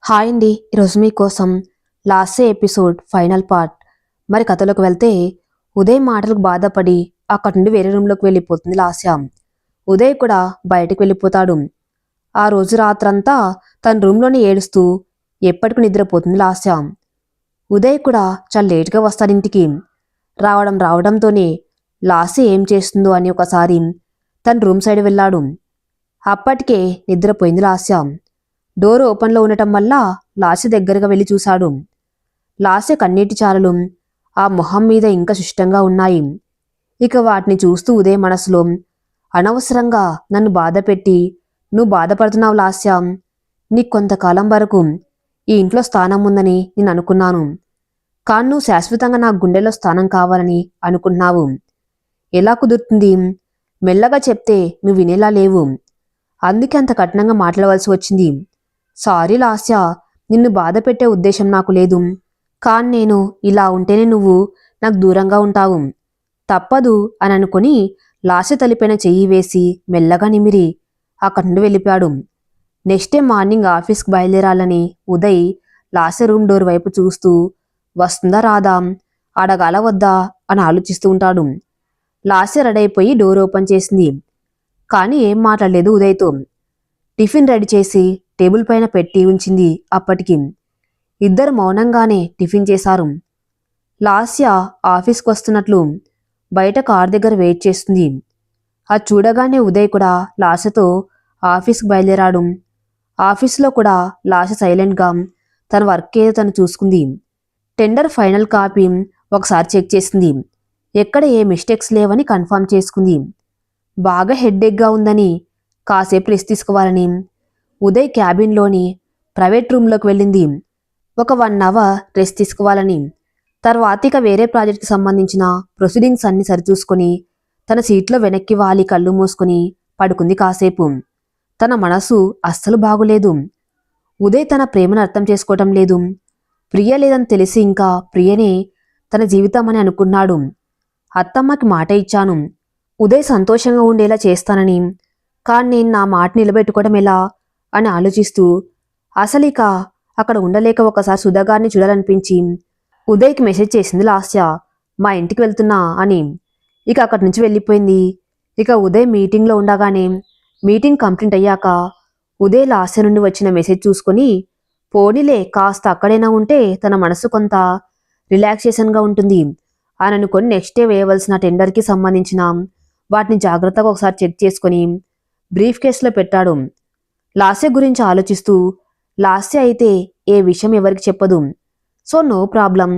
Hi అండి. ఈరోజు మీకోసం లాస్ట్ ఎపిసోడ్ ఫైనల్ పార్ట్. మరి కథలోకి వెళ్తే ఉదయ్ మాటలకు బాధపడి అక్కడి నుండి వేరే రూమ్లోకి వెళ్ళిపోతుంది లాస్య. ఉదయ్ కూడా బయటకు వెళ్ళిపోతాడు. ఆ రోజు రాత్రంతా తన రూమ్లోనే ఏడుస్తూ ఎప్పటికీ నిద్రపోతుంది లాస్య. ఉదయ్ కూడా చాలా లేట్గా వస్తాడు ఇంటికి. రావడంతోనే లాస్య ఏం చేస్తుందో అని ఒకసారి తన రూమ్ సైడ్ వెళ్ళాడు. అప్పటికే నిద్రపోయింది లాస్య. డోర్ ఓపెన్లో ఉండటం వల్ల లాస్య దగ్గరగా వెళ్ళి చూశాడు. లాస్య కన్నీటి చారలు ఆ మొహం మీద ఇంకా శిష్టంగా ఉన్నాయి. ఇక వాటిని చూస్తూ ఉదయ్ మనసులో, అనవసరంగా నన్ను బాధ పెట్టి నువ్వు బాధపడుతున్నావు లాస్య. నీకు కొంతకాలం వరకు ఈ ఇంట్లో స్థానం ఉందని నేను అనుకున్నాను. కానీ నువ్వు శాశ్వతంగా నా గుండెలో స్థానం కావాలని అనుకుంటున్నావు. ఎలా కుదురుతుంది? మెల్లగా చెప్తే నువ్వు వినేలా లేవు. అందుకే అంత కఠినంగా మాట్లాడవలసి వచ్చింది. సారీ లాస్య, నిన్ను బాధ పెట్టే ఉద్దేశం నాకు లేదు. కాని నేను ఇలా ఉంటేనే నువ్వు నాకు దూరంగా ఉంటావు. తప్పదు అని అనుకుని లాస్య తలిపైన చెయ్యి వేసి మెల్లగా నిమిరి అక్కడి నుండి వెళ్ళిపోయాడు. నెక్స్ట్ డే మార్నింగ్ ఆఫీస్కి బయలుదేరాలని ఉదయ్ లాస్య రూమ్ డోర్ వైపు చూస్తూ వస్తుందా రాదా, అడగాల వద్దా అని ఆలోచిస్తూ ఉంటాడు. లాస్య రెడీ అయిపోయి డోర్ ఓపెన్ చేసింది. కానీ ఏం మాట్లాడలేదు ఉదయ్తో. టిఫిన్ రెడీ చేసి టేబుల్ పైన పెట్టి ఉంచింది. అప్పటికి ఇద్దరు మౌనంగానే టిఫిన్ చేశారు. లాస్య ఆఫీస్కి వస్తున్నట్లు బయట కార్ దగ్గర వెయిట్ చేస్తుంది. అది చూడగానే ఉదయ్ కూడా లాస్యతో ఆఫీస్కి బయలుదేరాడు. ఆఫీస్లో కూడా లాస్య సైలెంట్గా తన వర్క్ ఏదో తను చూసుకుంది. టెండర్ ఫైనల్ కాపీ ఒకసారి చెక్ చేసింది. ఎక్కడ ఏ మిస్టేక్స్ లేవని కన్ఫర్మ్ చేసుకుంది. బాగా హెడ్ఏక్గా ఉందని కాసేపు రెస్ట్ తీసుకోవాలని ఉదయ్ క్యాబిన్లోని ప్రైవేట్ రూమ్లోకి వెళ్ళింది. ఒక 1 అవర్ రెస్ట్ తీసుకోవాలని. తర్వాత ఇక వేరే ప్రాజెక్ట్కి సంబంధించిన ప్రొసీడింగ్స్ అన్ని సరిచూసుకొని తన సీట్లో వెనక్కి వాలి కళ్ళు మూసుకొని పడుకుంది కాసేపు. తన మనసు అస్సలు బాగులేదు. ఉదయ్ తన ప్రేమను అర్థం చేసుకోవటం లేదు. ప్రియ లేదని తెలిసి ఇంకా ప్రియనే తన జీవితం అని అనుకున్నాడు. అత్తమ్మకి మాట ఇచ్చాను, ఉదయ్ సంతోషంగా ఉండేలా చేస్తానని. కానీ నేను నా మాట నిలబెట్టుకోవడం ఎలా అని ఆలోచిస్తూ అసలిక అక్కడ ఉండలేక ఒకసారి సుధాగారిని చూడాలనిపించి ఉదయ్కి మెసేజ్ చేసింది లాస్య, మా ఇంటికి వెళ్తున్నా అని. ఇక అక్కడి నుంచి వెళ్ళిపోయింది. ఇక ఉదయ్ మీటింగ్లో ఉండగానే మీటింగ్ కంప్లీట్ అయ్యాక ఉదయ్ లాస్య నుండి వచ్చిన మెసేజ్ చూసుకొని పోనీలే కాస్త అక్కడైనా ఉంటే తన మనసు కొంత రిలాక్సేషన్గా ఉంటుంది అని అనుకొని నెక్స్ట్ డే వేయవలసిన టెండర్కి సంబంధించిన వాటిని జాగ్రత్తగా ఒకసారి చెక్ చేసుకొని బ్రీఫ్ కేసులో పెట్టాడు. లాస్య గురించి ఆలోచిస్తూ లాస్య అయితే ఏ విషయం ఎవరికి చెప్పదు, సో నో ప్రాబ్లం,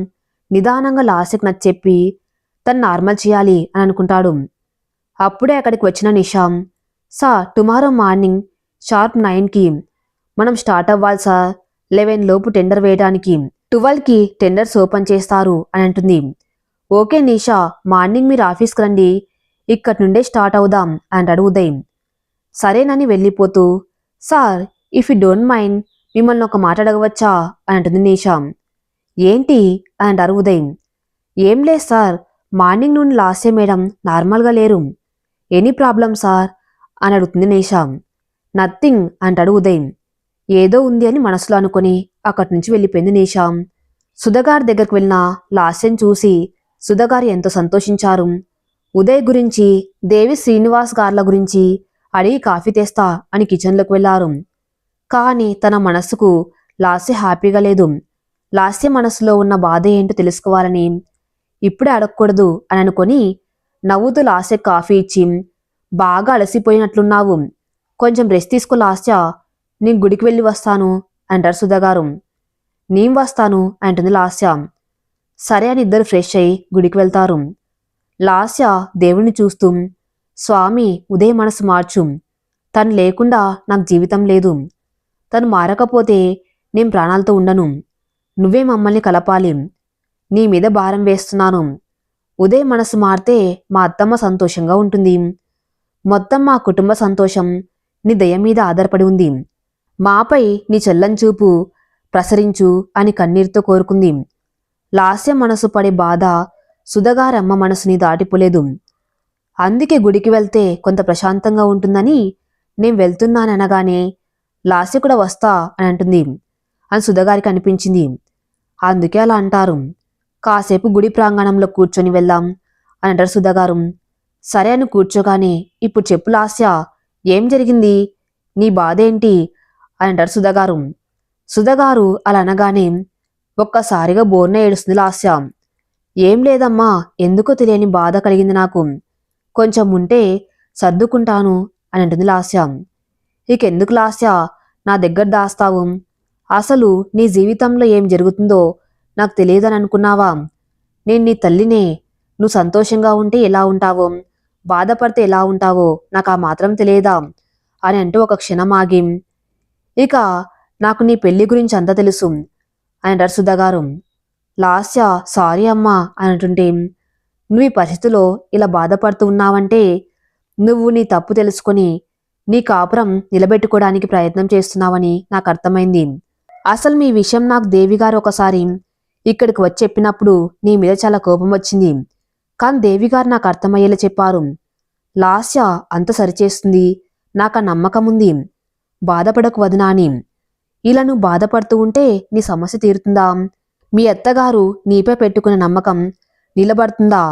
నిదానంగా లాస్యకు నచ్చెప్పి తను నార్మల్ చేయాలి అని అనుకుంటాడు. అప్పుడే అక్కడికి వచ్చిన నిషాం, సార్ టుమారో మార్నింగ్ షార్ప్ 9కి మనం స్టార్ట్ అవ్వాలి సార్, 11 లోపు టెండర్ వేయడానికి, 12కి టెండర్స్ ఓపెన్ చేస్తారు అని అంటుంది. ఓకే నిషా, మార్నింగ్ మీరు ఆఫీస్కి రండి, ఇక్కడి నుండే స్టార్ట్ అవుదాం అంటాడు ఉదయ్. సరేనని వెళ్ళిపోతూ, sir if you don't mind మిమ్మల్ని ఒక మాట అడగవచ్చా అని అంటుంది నిషా. ఏంటి అని అంటారు ఉదయ్. ఏం లేదు సార్, మార్నింగ్ నుండి లాస్య మేడం నార్మల్గా లేరు, ఎనీ ప్రాబ్లం సార్ అని అడుగుతుంది నిషా. నథింగ్ అంటాడు ఉదయ్. ఏదో ఉంది అని మనసులో అనుకుని అక్కడి నుంచి వెళ్ళిపోయింది నిషా. సుధగారి దగ్గరికి వెళ్ళిన లాస్యను చూసి సుధగారు ఎంతో సంతోషించారు. ఉదయ్ గురించి, దేవి శ్రీనివాస్ గార్ల గురించి అడిగి కాఫీ తెస్తా అని కిచెన్లోకి వెళ్లారు. కానీ తన మనస్సుకు లాస్య హ్యాపీగా లేదు. లాస్య మనసులో ఉన్న బాధ ఏంటో తెలుసుకోవాలని, ఇప్పుడే అడగకూడదు అని అనుకొని నవ్వుతూ లాస్య కాఫీ ఇచ్చి, బాగా అలసిపోయినట్లున్నావు, కొంచెం రెస్ట్ తీసుకో లాస్య, నేను గుడికి వెళ్ళి వస్తాను అంటారు సుధాగారు. నేను వస్తాను అంటుంది లాస్య. సరే అని ఇద్దరు ఫ్రెష్ అయి గుడికి వెళ్తారు. లాస్య దేవుణ్ణి చూస్తూ, స్వామి ఉదయ్ మనసు మార్చు, తను లేకుండా నాకు జీవితం లేదు, తను మారకపోతే నేను ప్రాణాలతో ఉండను, నువ్వే మమ్మల్ని కలపాలి, నీ మీద భారం వేస్తున్నాను, ఉదయ్ మనసు మారితే మా అత్తమ్మ సంతోషంగా ఉంటుంది, మొత్తం మా కుటుంబ సంతోషం నీ దయ మీద ఆధారపడి ఉంది, మాపై నీ చెల్లని చూపు ప్రసరించు అని కన్నీరుతో కోరుకుంది. లాస్య మనసు పడే బాధ సుధగారమ్మ మనసుని దాటిపోలేదు. అందుకే గుడికి వెళ్తే కొంత ప్రశాంతంగా ఉంటుందని నేను వెళ్తున్నాననగానే లాస్య కూడా వస్తా అని అంటుంది. అని సుధగారికి అనిపించింది. అందుకే అలా అంటారు. కాసేపు గుడి ప్రాంగణంలో కూర్చొని వెళ్దాం అని అంటారు సుధగారు. సరే అని కూర్చోగానే ఇప్పుడు చెప్పు లాస్య, ఏం జరిగింది, నీ బాధేంటి అని అంటారు సుధగారు. సుధగారు అలా అనగానే ఒక్కసారిగా బోర్న ఏడుస్తుంది లాస్య. ఏం లేదమ్మా, ఎందుకో తెలియని బాధ కలిగింది నాకు, కొంచెం ఉంటే సర్దుకుంటాను అని అంటుంది లాస్య. ఇకెందుకు లాస్య నా దగ్గర దాస్తావు, అసలు నీ జీవితంలో ఏం జరుగుతుందో నాకు తెలియదని అనుకున్నావా, నేను నీ తల్లినే, నువ్వు సంతోషంగా ఉంటే ఎలా ఉంటావో, బాధపడితే ఎలా ఉంటావో నాకు ఆ మాత్రం తెలియదా అని అంటూ ఒక క్షణం ఆగి, ఇక నాకు నీ పెళ్లి గురించి అంతా తెలుసు అని అంటారు సుధగారు. లాస్య సారీ అమ్మా అని అంటుంటే, నువ్వు ఈ పరిస్థితిలో ఇలా బాధపడుతూ ఉన్నావంటే నువ్వు నీ తప్పు తెలుసుకొని నీ కాపురం నిలబెట్టుకోవడానికి ప్రయత్నం చేస్తున్నావని నాకు అర్థమైంది. అసలు మీ విషయం నాకు దేవిగారు ఒకసారి ఇక్కడికి వచ్చి చెప్పినప్పుడు నీ మీద చాలా కోపం వచ్చింది, కానీ దేవిగారు నాకు అర్థమయ్యేలా చెప్పారు. లాస్య అంత సరిచేస్తుంది, నాకు ఆ నమ్మకం ఉంది, బాధపడకు వదినా అని. ఇలా నువ్వు బాధపడుతూ ఉంటే నీ సమస్య తీరుతుందా, మీ అత్తగారు నీపై పెట్టుకున్న నమ్మకం నిలబడుతుందా,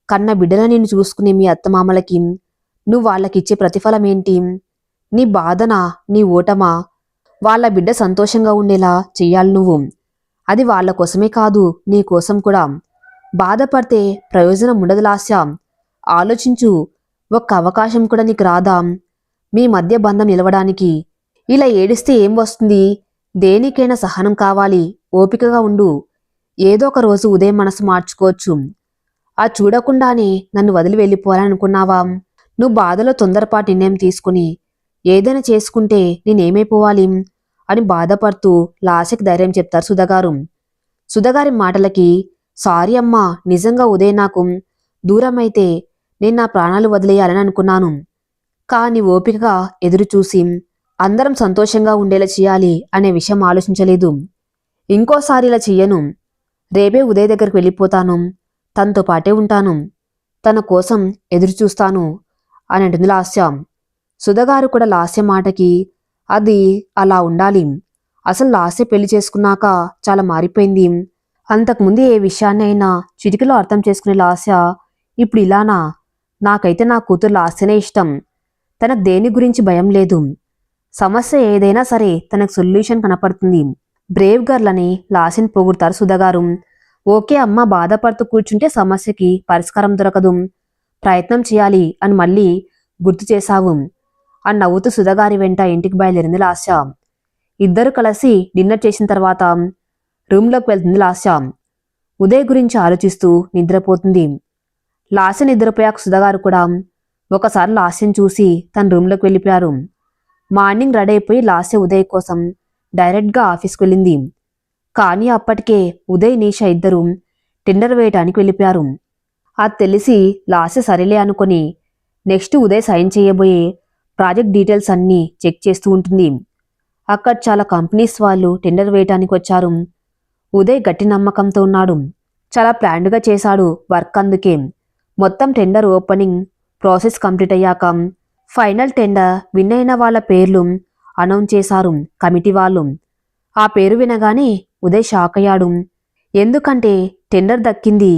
కన్న బిడ్డల నిన్ను చూసుకునే మీ అత్తమామలకి నువ్వు వాళ్ళకిచ్చే ప్రతిఫలం ఏంటి, నీ బాధన, నీ ఓటమా, వాళ్ళ బిడ్డ సంతోషంగా ఉండేలా చెయ్యాలి నువ్వు, అది వాళ్ళ కోసమే కాదు నీ కోసం కూడా. బాధపడితే ప్రయోజనం ఉండదు లాస్య, ఆలోచించు, ఒక్క అవకాశం కూడా నీకు రాదా మీ మధ్య బంధం నిలవడానికి, ఇలా ఏడిస్తే ఏం వస్తుంది, దేనికైనా సహనం కావాలి, ఓపికగా ఉండు, ఏదో ఒక రోజు ఉదయం మనసు మార్చుకోవచ్చు, ఆ చూడకుండానే నన్ను వదిలి వెళ్ళిపోవాలని అనుకున్నావా, నువ్వు బాధలో తొందరపాటు నిర్ణయం తీసుకుని ఏదైనా చేసుకుంటే నేనేమైపోవాలి అని బాధపడుతూ లాస్యకి ధైర్యం చెప్తారు సుధగారు. సుధగారి మాటలకి సారీ అమ్మా, నిజంగా ఉదయం నాకు దూరమైతే నేను నా ప్రాణాలు వదిలేయాలని అనుకున్నాను, కానీ ఓపికగా ఎదురు చూసి అందరం సంతోషంగా ఉండేలా చేయాలి అనే విషయం ఆలోచించలేదు, ఇంకోసారి ఇలా చెయ్యను, రేపే ఉదయ్ దగ్గరికి వెళ్ళిపోతాను, తనతో పాటే ఉంటాను, తన కోసం ఎదురు చూస్తాను అని అంటుంది లాస్య. సుధగారు కూడా లాస్య మాటకి అది అలా ఉండాలి, అసలు లాస్య పెళ్లి చేసుకున్నాక చాలా మారిపోయింది, అంతకుముందు ఏ విషయాన్ని అయినా చిటికలో అర్థం చేసుకునే లాస్య ఇప్పుడు ఇలానా, నాకైతే నా కూతురు లాస్యనే ఇష్టం, తనకు దేని గురించి భయం లేదు, సమస్య ఏదైనా సరే తనకు సొల్యూషన్ కనపడుతుంది, బ్రేవ్ గర్ల్ అని లాస్యని పొగుడతారు సుధగారు. ఓకే అమ్మ, బాధపడుతూ కూర్చుంటే సమస్యకి పరిష్కారం దొరకదు, ప్రయత్నం చేయాలి అని మళ్ళీ గుర్తు చేశావు అని నవ్వుతూ సుధగారి వెంట ఇంటికి బయలుదేరింది లాస్య. ఇద్దరు కలిసి డిన్నర్ చేసిన తర్వాత రూమ్లోకి వెళ్తుంది లాస్య. ఉదయ్ గురించి ఆలోచిస్తూ నిద్రపోతుంది. లాస్య నిద్రపోయాక సుధగారు కూడా ఒకసారి లాస్యను చూసి తన రూమ్లోకి వెళ్ళిపోయారు. మార్నింగ్ రెడీ అయిపోయి లాస్య ఉదయ్ కోసం డైరెక్ట్గా ఆఫీస్కి వెళ్ళింది. కానీ అప్పటికే ఉదయ్ నిషా ఇద్దరు టెండర్ వేయటానికి వెళ్ళిపోయారు. అది తెలిసి లాస్య సరేలే అనుకొని నెక్స్ట్ ఉదయ్ సైన్ చేయబోయే ప్రాజెక్ట్ డీటెయిల్స్ అన్నీ చెక్ చేస్తూ ఉంటుంది. అక్కడ చాలా కంపెనీస్ వాళ్ళు టెండర్ వేయటానికి వచ్చారు. ఉదయ్ గట్టి నమ్మకంతో ఉన్నాడు, చాలా ప్లాన్డ్గా చేశాడు వర్క్. అందుకే మొత్తం టెండర్ ఓపెనింగ్ ప్రాసెస్ కంప్లీట్ అయ్యాక ఫైనల్ టెండర్ విన్ అయిన వాళ్ళ పేర్లు అనౌన్స్ చేశారు కమిటీ వాళ్ళు. ఆ పేరు వినగానే ఉదయ్ షాక్ అయ్యాడు. ఎందుకంటే టెండర్ దక్కింది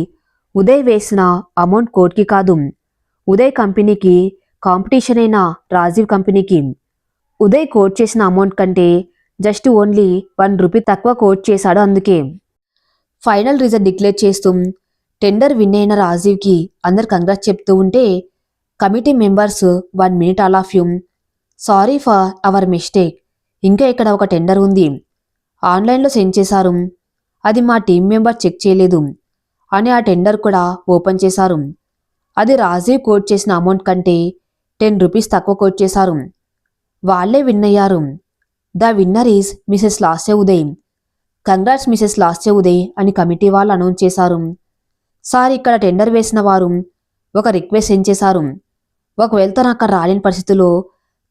ఉదయ్ వేసిన అమౌంట్ కోట్కి కాదు, ఉదయ్ కంపెనీకి కాంపిటీషన్ అయిన రాజీవ్ కంపెనీకి. ఉదయ్ కోట్ చేసిన అమౌంట్ కంటే జస్ట్ ఓన్లీ 1 రూపీ తక్కువ కోట్ చేశాడు. అందుకే ఫైనల్ రిజల్ట్ డిక్లేర్ చేస్తూ టెండర్ విన్ అయిన రాజీవ్కి అందరు కంగ్రాట్స్ చెప్తూ ఉంటే committee members 1 minute all of you, sorry for hour mistake, ఇంకా ఇక్కడ ఒక టెండర్ ఉంది, ఆన్లైన్లో సెండ్ చేశారు, అది మా టీం మెంబర్ చెక్ చేయలేదు అని ఆ టెండర్ కూడా ఓపెన్ చేశారు. అది రాజీవ్ కోట్ చేసిన అమౌంట్ కంటే 10 రూపీస్ తక్కువ కోట్ చేశారు. వాళ్లే విన్ అయ్యారు. The winner is Mrs Lasya Uday, congrats Mrs Lasya Uday అని కమిటీ వాళ్ళు అనౌన్స్ చేశారు. సార్, ఇక్కడ టెండర్ వేసిన వారు ఒక రిక్వెస్ట్ సెండ్ చేశారు. ఒకవేళ తను అక్కడ రాలేని పరిస్థితుల్లో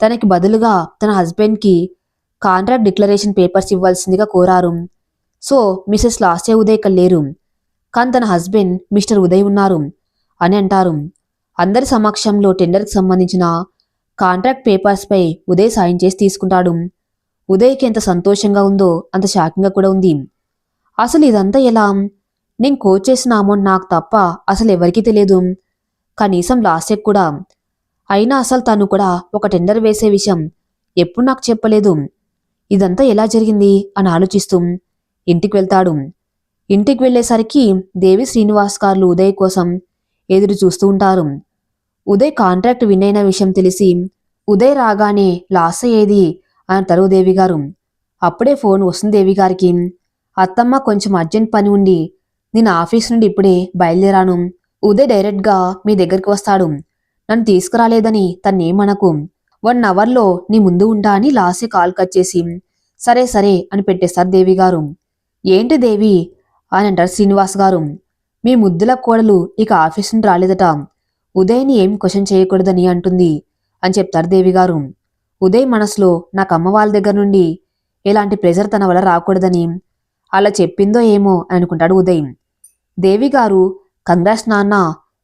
తనకి బదులుగా తన హస్బెండ్కి కాంట్రాక్ట్ డిక్లరేషన్ పేపర్స్ ఇవ్వాల్సిందిగా కోరారు. సో మిసెస్ లాస్య ఉదయ్ ఇక్కడ లేరు, కానీ తన హస్బెండ్ మిస్టర్ ఉదయ్ ఉన్నారు అని అంటారు. అందరి సమక్షంలో టెండర్కి సంబంధించిన కాంట్రాక్ట్ పేపర్స్పై ఉదయ్ సైన్ చేసి తీసుకుంటాడు. ఉదయ్కి ఎంత సంతోషంగా ఉందో అంత షాకింగ్గా కూడా ఉంది. అసలు ఇదంతా ఎలా? నేను కోచ్ చేసిన అమౌంట్ నాకు తప్ప అసలు ఎవరికీ తెలియదు, కనీసం లాస్యకు కూడా. అయినా అసలు తను కూడా ఒక టెండర్ వేసే విషయం ఎప్పుడు నాకు చెప్పలేదు. ఇదంతా ఎలా జరిగింది అని ఆలోచిస్తూ ఇంటికి వెళ్తాడు. ఇంటికి వెళ్లేసరికి దేవి శ్రీనివాస్ గారు ఉదయ్ కోసం ఎదురు చూస్తూ ఉంటారు. ఉదయ్ కాంట్రాక్ట్ విన్ అయిన విషయం తెలిసి ఉదయ్ రాగానే లాస్య ఏది అంటారు దేవి గారు. అప్పుడే ఫోన్ వస్తుంది దేవి గారికి. అత్తమ్మ కొంచెం అర్జెంట్ పని ఉండి నేను ఆఫీస్ నుండి ఇప్పుడే బయలుదేరాను. ఉదయ్ డైరెక్ట్గా మీ దగ్గరికి వస్తాడు. నన్ను తీసుకురాలేదని తన్నేమనకు. 1 అవర్లో నీ ముందు ఉంటా అని లాస్య కాల్ కట్ చేసి సరే సరే అని పెట్టేస్తారు దేవి గారు. ఏంటి దేవి అని అంటారు శ్రీనివాస్ గారు. మీ ముద్దుల కోడలు ఇక ఆఫీస్ నుండి రాలేదట, ఉదయ్ని ఏం క్వశ్చన్ చేయకూడదని అంటుంది అని చెప్తారు దేవి గారు. ఉదయ్ మనసులో నాకు అమ్మ వాళ్ళ దగ్గర నుండి ఎలాంటి ప్రెజర్ తన వల్ల రాకూడదని అలా చెప్పిందో ఏమో అని అనుకుంటాడు ఉదయ్. దేవి గారు కంగ్రాట్స్ నాన్న,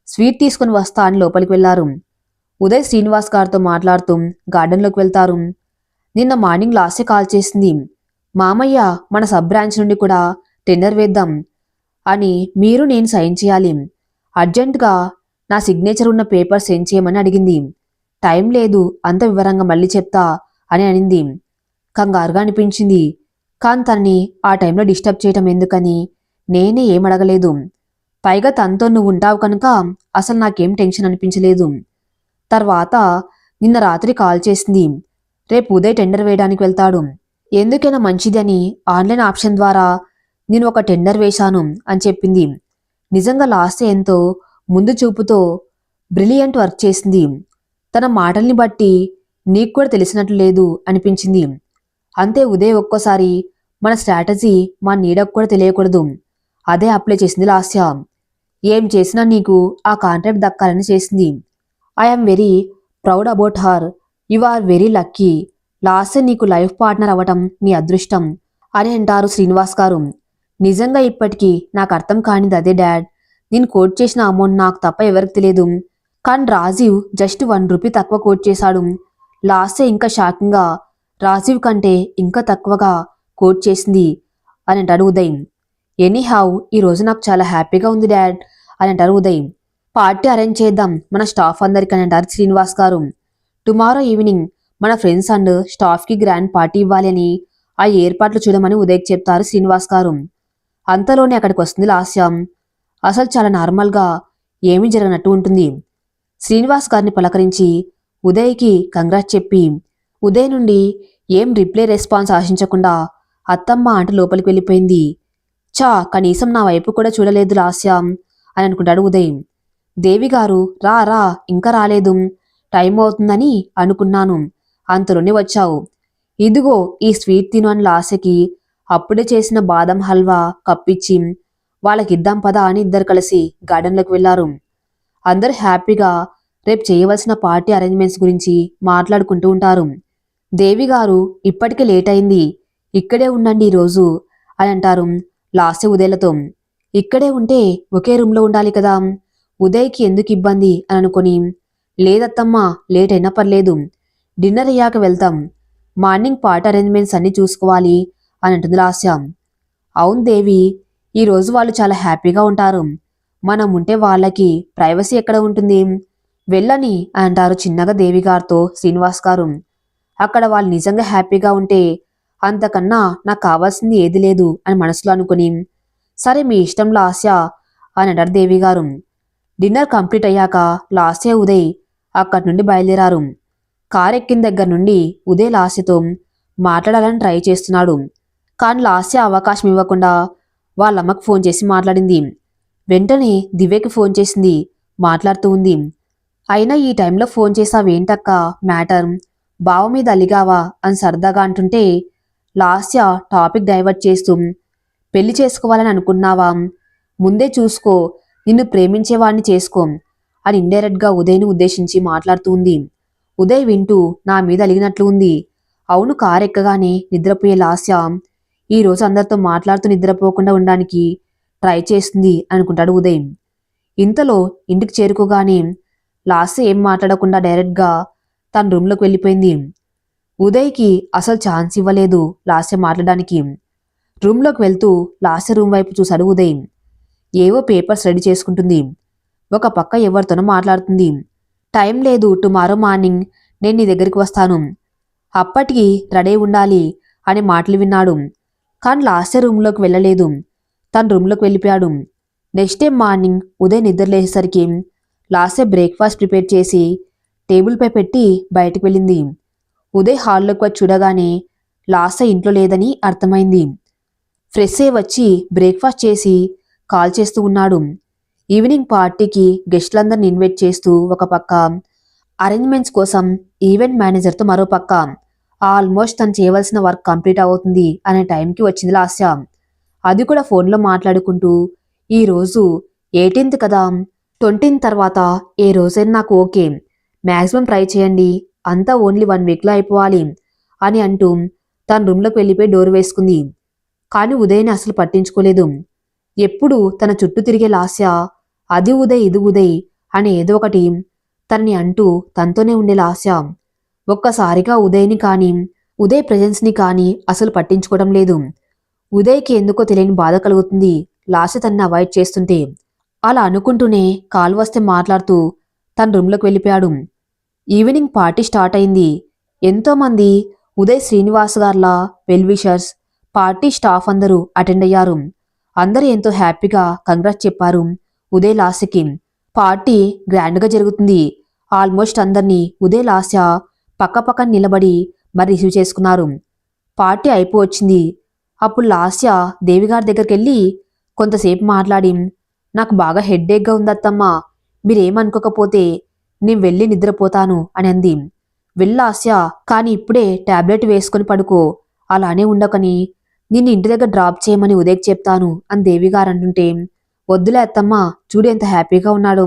స్వీట్ తీసుకుని వస్తా అని లోపలికి వెళ్లారు. ఉదయ్ శ్రీనివాస్ గారితో మాట్లాడుతూ గార్డెన్లోకి వెళ్తారు. నిన్న మార్నింగ్ లాస్య కాల్ చేసింది. మామయ్య మన సబ్ బ్రాంచ్ నుండి కూడా టెండర్ వేద్దాం అని మీరు నేను సైన్ చేయాలి. అర్జెంటుగా నా సిగ్నేచర్ ఉన్న పేపర్ సెండ్ చేయమని అడిగింది. టైం లేదు, అంత వివరంగా మళ్ళీ చెప్తా అని అనింది. కంగారుగా అనిపించింది. కాని తనని ఆ టైంలో డిస్టర్బ్ చేయటం ఎందుకని నేనే ఏమడగలేదు. పైగా తనతో నువ్వు ఉంటావు కనుక అసలు నాకేం టెన్షన్ అనిపించలేదు. తర్వాత నిన్న రాత్రి కాల్ చేసింది. రేపు ఉదయ్ టెండర్ వేయడానికి వెళ్తాడు. ఎందుకైనా మంచిది అని ఆన్లైన్ ఆప్షన్ ద్వారా నేను ఒక టెండర్ వేశాను అని చెప్పింది. నిజంగా లాస్య ఎంతో ముందు చూపుతో బ్రిలియంట్ వర్క్ చేసింది. తన మాటల్ని బట్టి నీకు కూడా తెలిసినట్లు లేదు అనిపించింది. అంతే ఉదయ్ ఒక్కోసారి మన స్ట్రాటజీ మా నీడకు కూడా తెలియకూడదు. అదే అప్లై చేసింది లాస్య. ఏం చేసినా నీకు ఆ కాంట్రాక్ట్ దక్కాలని చేసింది. I'm very proud about her. You are very lucky. Lasya నీకు లైఫ్ పార్ట్నర్ అవ్వటం నీ అదృష్టం అని అంటారు శ్రీనివాస్ గారు. నిజంగా ఇప్పటికీ నాకు అర్థం కానిది అదే డాడ్. నేను కోట్ చేసిన అమౌంట్ నాకు తప్ప ఎవరికి తెలియదు. కానీ రాజీవ్ జస్ట్ 1 రూపీ తక్కువ కోట్ చేశాడు. లాస్య ఇంకా షాకింగ్గా రాజీవ్ కంటే ఇంకా తక్కువగా కోట్ చేసింది అని అంటాడు ఉదయ్. ఎనీహౌ ఈ రోజు నాకు చాలా హ్యాపీగా ఉంది డాడ్ అని అంటారు ఉదయ్. పార్టీ అరేంజ్ చేద్దాం మన స్టాఫ్ అందరికీ అని అంటారు శ్రీనివాస్ గారు. టుమారో ఈవినింగ్ మన ఫ్రెండ్స్ అండ్ స్టాఫ్కి గ్రాండ్ పార్టీ ఇవ్వాలి అని ఆ ఏర్పాట్లు చూడమని ఉదయ్కి చెప్తారు శ్రీనివాస్ గారు. అంతలోనే అక్కడికి వస్తుంది లాస్య. అసలు చాలా నార్మల్గా ఏమీ జరగనట్టు ఉంటుంది. శ్రీనివాస్ గారిని పలకరించి ఉదయ్కి కంగ్రాట్స్ చెప్పి ఉదయ్ నుండి ఏం రిప్లై రెస్పాన్స్ ఆశించకుండా అత్తమ్మ అంటూ లోపలికి వెళ్ళిపోయింది. చా కనీసం నా వైపు కూడా చూడలేదు లాస్య అని అనుకుంటాడు ఉదయ్. దేవి గారు రా రా ఇంకా రాలేదు, టైం అవుతుందని అనుకున్నాను, అంతలోనే వచ్చావు. ఇదిగో ఈ స్వీట్ తిను అని లాస్యకి అప్పుడే చేసిన బాదం హల్వా కప్పిచ్చి వాళ్ళకిద్దాం పదా అని ఇద్దరు కలిసి గార్డెన్లోకి వెళ్లారు. అందరూ హ్యాపీగా రేపు చేయవలసిన పార్టీ అరేంజ్మెంట్స్ గురించి మాట్లాడుకుంటూ ఉంటారు. దేవి గారు ఇప్పటికే లేట్ అయింది, ఇక్కడే ఉండండి ఈరోజు అని అంటారు లాస్య ఉదయ్లతో. ఇక్కడే ఉంటే ఒకే రూమ్లో ఉండాలి కదా, ఉదయ్కి ఎందుకు ఇబ్బంది అని అనుకొని లేదత్తమ్మా లేట్ అయినా పర్లేదు, డిన్నర్ అయ్యాక వెళ్తాం, మార్నింగ్ పార్టీ అరేంజ్మెంట్స్ అన్నీ చూసుకోవాలి అని అంటుంది లాస్య. అవును దేవి, ఈరోజు వాళ్ళు చాలా హ్యాపీగా ఉంటారు, మనం ఉంటే వాళ్ళకి ప్రైవసీ ఎక్కడ ఉంటుంది, వెళ్ళని అంటారు చిన్నగా దేవి గారితో శ్రీనివాస్ గారు. అక్కడ వాళ్ళు నిజంగా హ్యాపీగా ఉంటే అంతకన్నా నాకు కావాల్సింది ఏది లేదు అని మనసులో అనుకుని సరే మీ ఇష్టం లాస్య అని అంటారు దేవి గారు. డిన్నర్ కంప్లీట్ అయ్యాక లాస్య ఉదయ్ అక్కడి నుండి బయలుదేరారు. కార్ ఎక్కిన దగ్గర నుండి ఉదయ్ లాస్యతో మాట్లాడాలని ట్రై చేస్తున్నాడు. కానీ లాస్య అవకాశం ఇవ్వకుండా వాళ్ళమ్మకు ఫోన్ చేసి మాట్లాడింది. వెంటనే దివ్యకి ఫోన్ చేసింది, మాట్లాడుతూ ఉంది. అయినా ఈ టైంలో ఫోన్ చేసావేంటక్క, మ్యాటర్ బావ మీద అలిగావా అని సరదాగా అంటుంటే లాస్య టాపిక్ డైవర్ట్ చేస్తూ పెళ్లి చేసుకోవాలని అనుకున్నావా, ముందే చూసుకో, నిన్ను ప్రేమించేవాడిని చేసుకో అని ఇండైరెక్ట్గా ఉదయ్ని ఉద్దేశించి మాట్లాడుతూ ఉంది. ఉదయ్ వింటూ నా మీద అలిగినట్లు ఉంది. అవును, కారు ఎక్కగానే నిద్రపోయే లాస్య ఈరోజు అందరితో మాట్లాడుతూ నిద్రపోకుండా ఉండడానికి ట్రై చేస్తుంది అనుకుంటాడు ఉదయ్. ఇంతలో ఇంటికి చేరుకోగానే లాస్య ఏం మాట్లాడకుండా డైరెక్ట్గా తన రూమ్లోకి వెళ్ళిపోయింది. ఉదయ్కి అసలు ఛాన్స్ ఇవ్వలేదు లాస్య మాట్లాడడానికి. రూమ్లోకి వెళ్తూ లాస్య రూమ్ వైపు చూశాడు ఉదయ్. ఏవో పేపర్స్ రెడీ చేసుకుంటుంది. ఒక పక్క ఎవరితోనో మాట్లాడుతుంది. టైం లేదు, టుమారో మార్నింగ్ నేను నీ దగ్గరికి వస్తాను, అప్పటికి రెడీ ఉండాలి అనే మాటలు విన్నాడు. కానీ లాస్య రూమ్లోకి వెళ్ళలేదు. తన రూమ్లోకి వెళ్ళిపోయాడు. నెక్స్ట్ డే మార్నింగ్ ఉదయ్ నిద్రలేసేసరికి లాస్య బ్రేక్ఫాస్ట్ ప్రిపేర్ చేసి టేబుల్పై పెట్టి బయటికి వెళ్ళింది. ఉదయ్ హాల్లోకి వచ్చి చూడగానే లాస్య ఇంట్లో లేదని అర్థమైంది. ఫ్రెష్ అయ్యి వచ్చి బ్రేక్ఫాస్ట్ చేసి కాల్ చేస్తూ ఉన్నాడు. ఈవినింగ్ పార్టీకి గెస్టులందరిని ఇన్వైట్ చేస్తూ ఒక పక్క అరేంజ్మెంట్స్ కోసం ఈవెంట్ మేనేజర్తో మరో పక్క ఆల్మోస్ట్ తను చేయవలసిన వర్క్ కంప్లీట్ అవుతుంది అనే టైంకి వచ్చింది లాస్య. అది కూడా ఫోన్లో మాట్లాడుకుంటూ ఈరోజు 18th కదా, 20th తర్వాత ఏ రోజైనా నాకు ఓకే, మ్యాక్సిమం ట్రై చేయండి, అంతా ఓన్లీ 1 వీక్లో అయిపోవాలి అని అంటూ తన రూమ్లోకి వెళ్ళిపోయి డోర్ వేసుకుంది. కానీ ఉదయ్ని అసలు పట్టించుకోలేదు. ఎప్పుడు తన చుట్టూ తిరిగే లాస్య అది ఉదయ్ ఇది ఉదయ్ అని ఏదో ఒకటి తనని అంటూ తనతోనే ఉండే లాస్య ఒక్కసారిగా ఉదయ్ని కానీ ఉదయ్ ప్రెజెన్స్ని కానీ అసలు పట్టించుకోవడం లేదు. ఉదయ్కి ఎందుకో తెలియని బాధ కలుగుతుంది లాస్య తనని అవాయిడ్ చేస్తుంటే. అలా అనుకుంటూనే కాల్ వస్తే మాట్లాడుతూ తన రూమ్లోకి వెళ్ళిపోయాడు. ఈవినింగ్ పార్టీ స్టార్ట్ అయింది. ఎంతోమంది ఉదయ్ శ్రీనివాస్ గార్ల వెల్ విషర్స్, పార్టీ స్టాఫ్ అందరూ అటెండ్ అయ్యారు. అందరూ ఎంతో హ్యాపీగా కంగ్రాట్స్ చెప్పారు ఉదయ్ లాస్యకి. పార్టీ గ్రాండ్గా జరుగుతుంది. ఆల్మోస్ట్ అందరినీ ఉదయ్ లాస్య పక్కపక్కన నిలబడి మరి రిసీవ్ చేసుకున్నారు. పార్టీ అయిపోవచ్చింది. అప్పుడు లాస్య దేవిగారి దగ్గరికి వెళ్ళి కొంతసేపు మాట్లాడి, నాకు బాగా హెడ్ఏక్గా ఉందత్తమ్మా, మీరేమనుకోకపోతే నేను వెళ్ళి నిద్రపోతాను అని అంది. వెళ్ళాస్య, కానీ ఇప్పుడే టాబ్లెట్ వేసుకొని పడుకో, అలానే ఉండకని నిన్ను ఇంటి దగ్గర డ్రాప్ చేయమని ఉదయ్కి చెప్తాను అని దేవిగారు అంటుంటే, వద్దులే అత్తమ్మా, చూడు ఎంత హ్యాపీగా ఉన్నాడు,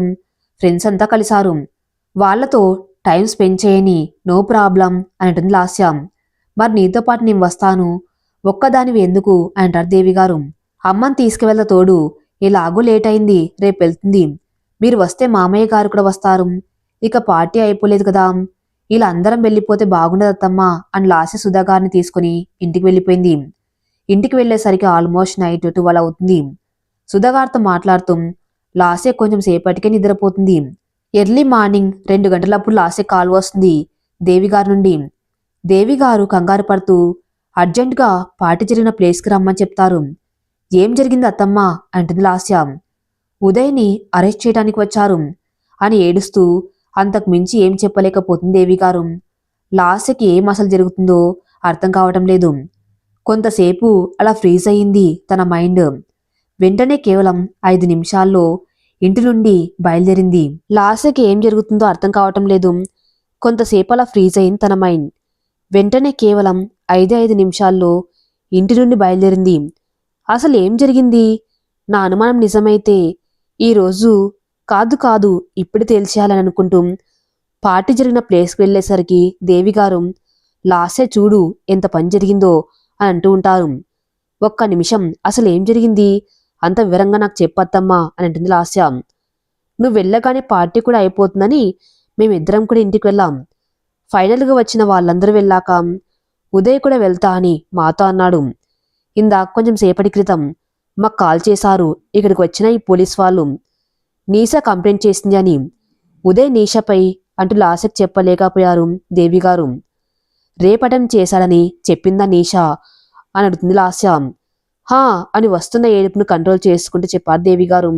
ఫ్రెండ్స్ అంతా కలిశారు, వాళ్లతో టైం స్పెండ్ చేయని, నో ప్రాబ్లం అని అంటుంది లాస్య. మరి నీతో పాటు నేను వస్తాను, ఒక్కదానివి ఎందుకు అని అంటారు దేవిగారు. అమ్మని తీసుకువెళ్తా తోడు, ఇలాగూ లేట్ అయింది, రేపు వెళ్తుంది, మీరు వస్తే మామయ్య గారు కూడా వస్తారు, ఇక పార్టీ అయిపోలేదు కదా, ఇలా అందరం వెళ్ళిపోతే బాగుండదత్తమ్మా అని లాస్య సుధాగారిని తీసుకుని ఇంటికి వెళ్ళిపోయింది. ఇంటికి వెళ్లేసరికి ఆల్మోస్ట్ నైట్ 12 అవుతుంది. సుధాగారితో మాట్లాడుతూ లాస్య కొంచెం సేపటికే నిద్రపోతుంది. ఎర్లీ మార్నింగ్ 2 గంటలప్పుడు లాస్య కాల్ వస్తుంది దేవిగారి నుండి. దేవిగారు కంగారు పడుతూ అర్జెంటుగా పార్టీ జరిగిన ప్లేస్కి రమ్మని చెప్తారు. ఏం జరిగింది అత్తమ్మా అంటుంది లాస్య. ఉదయ్ని అరెస్ట్ చేయడానికి వచ్చారు అని ఏడుస్తూ అంతకు మించి ఏం చెప్పలేకపోతుంది దేవిగారు. లాస్యకి ఏం అసలు జరుగుతుందో అర్థం కావటం లేదు. కొంతసేపు అలా ఫ్రీజ్ అయ్యింది తన మైండ్. వెంటనే కేవలం 5 నిమిషాల్లో ఇంటి నుండి బయలుదేరింది. లాస్యకి ఏం జరుగుతుందో అర్థం కావటం లేదు. కొంతసేపు అలా ఫ్రీజ్ అయింది తన మైండ్. వెంటనే కేవలం 5 నిమిషాల్లో ఇంటి నుండి బయలుదేరింది. అసలు ఏం జరిగింది? నా అనుమానం నిజమైతే ఈరోజు కాదు ఇప్పుడు తేల్చేయాలని అనుకుంటూ పార్టీ జరిగిన ప్లేస్కి వెళ్ళేసరికి దేవిగారు, లాస్య చూడు ఎంత పని జరిగిందో అని అంటూ ఉంటారు. ఒక్క నిమిషం, అసలు ఏం జరిగింది అంత వివరంగా నాకు చెప్పత్తమ్మా అని అంటుంది లాస్య. నువ్వు వెళ్ళగానే పార్టీ కూడా అయిపోతుందని మేమిద్దరం కూడా ఇంటికి వెళ్ళాం. ఫైనల్గా వచ్చిన వాళ్ళందరూ వెళ్ళాక ఉదయ్ కూడా వెళ్తా అని మాతో అన్నాడు. ఇందాక కొంచెం సేపటి క్రితం మాకు కాల్ చేశారు ఇక్కడికి వచ్చిన ఈ పోలీస్ వాళ్ళు, నీషా కంప్లైంట్ చేసింది అని. ఉదయ్ నీషాపై అంటూ లాస్యకు చెప్పలేకపోయారు దేవిగారు. రేపటం చేశాడని చెప్పిందా నీషా అని అడుగుతుంది లాస్య. హా అని వస్తున్న ఏడుపును కంట్రోల్ చేసుకుంటూ చెప్పారు దేవిగారు.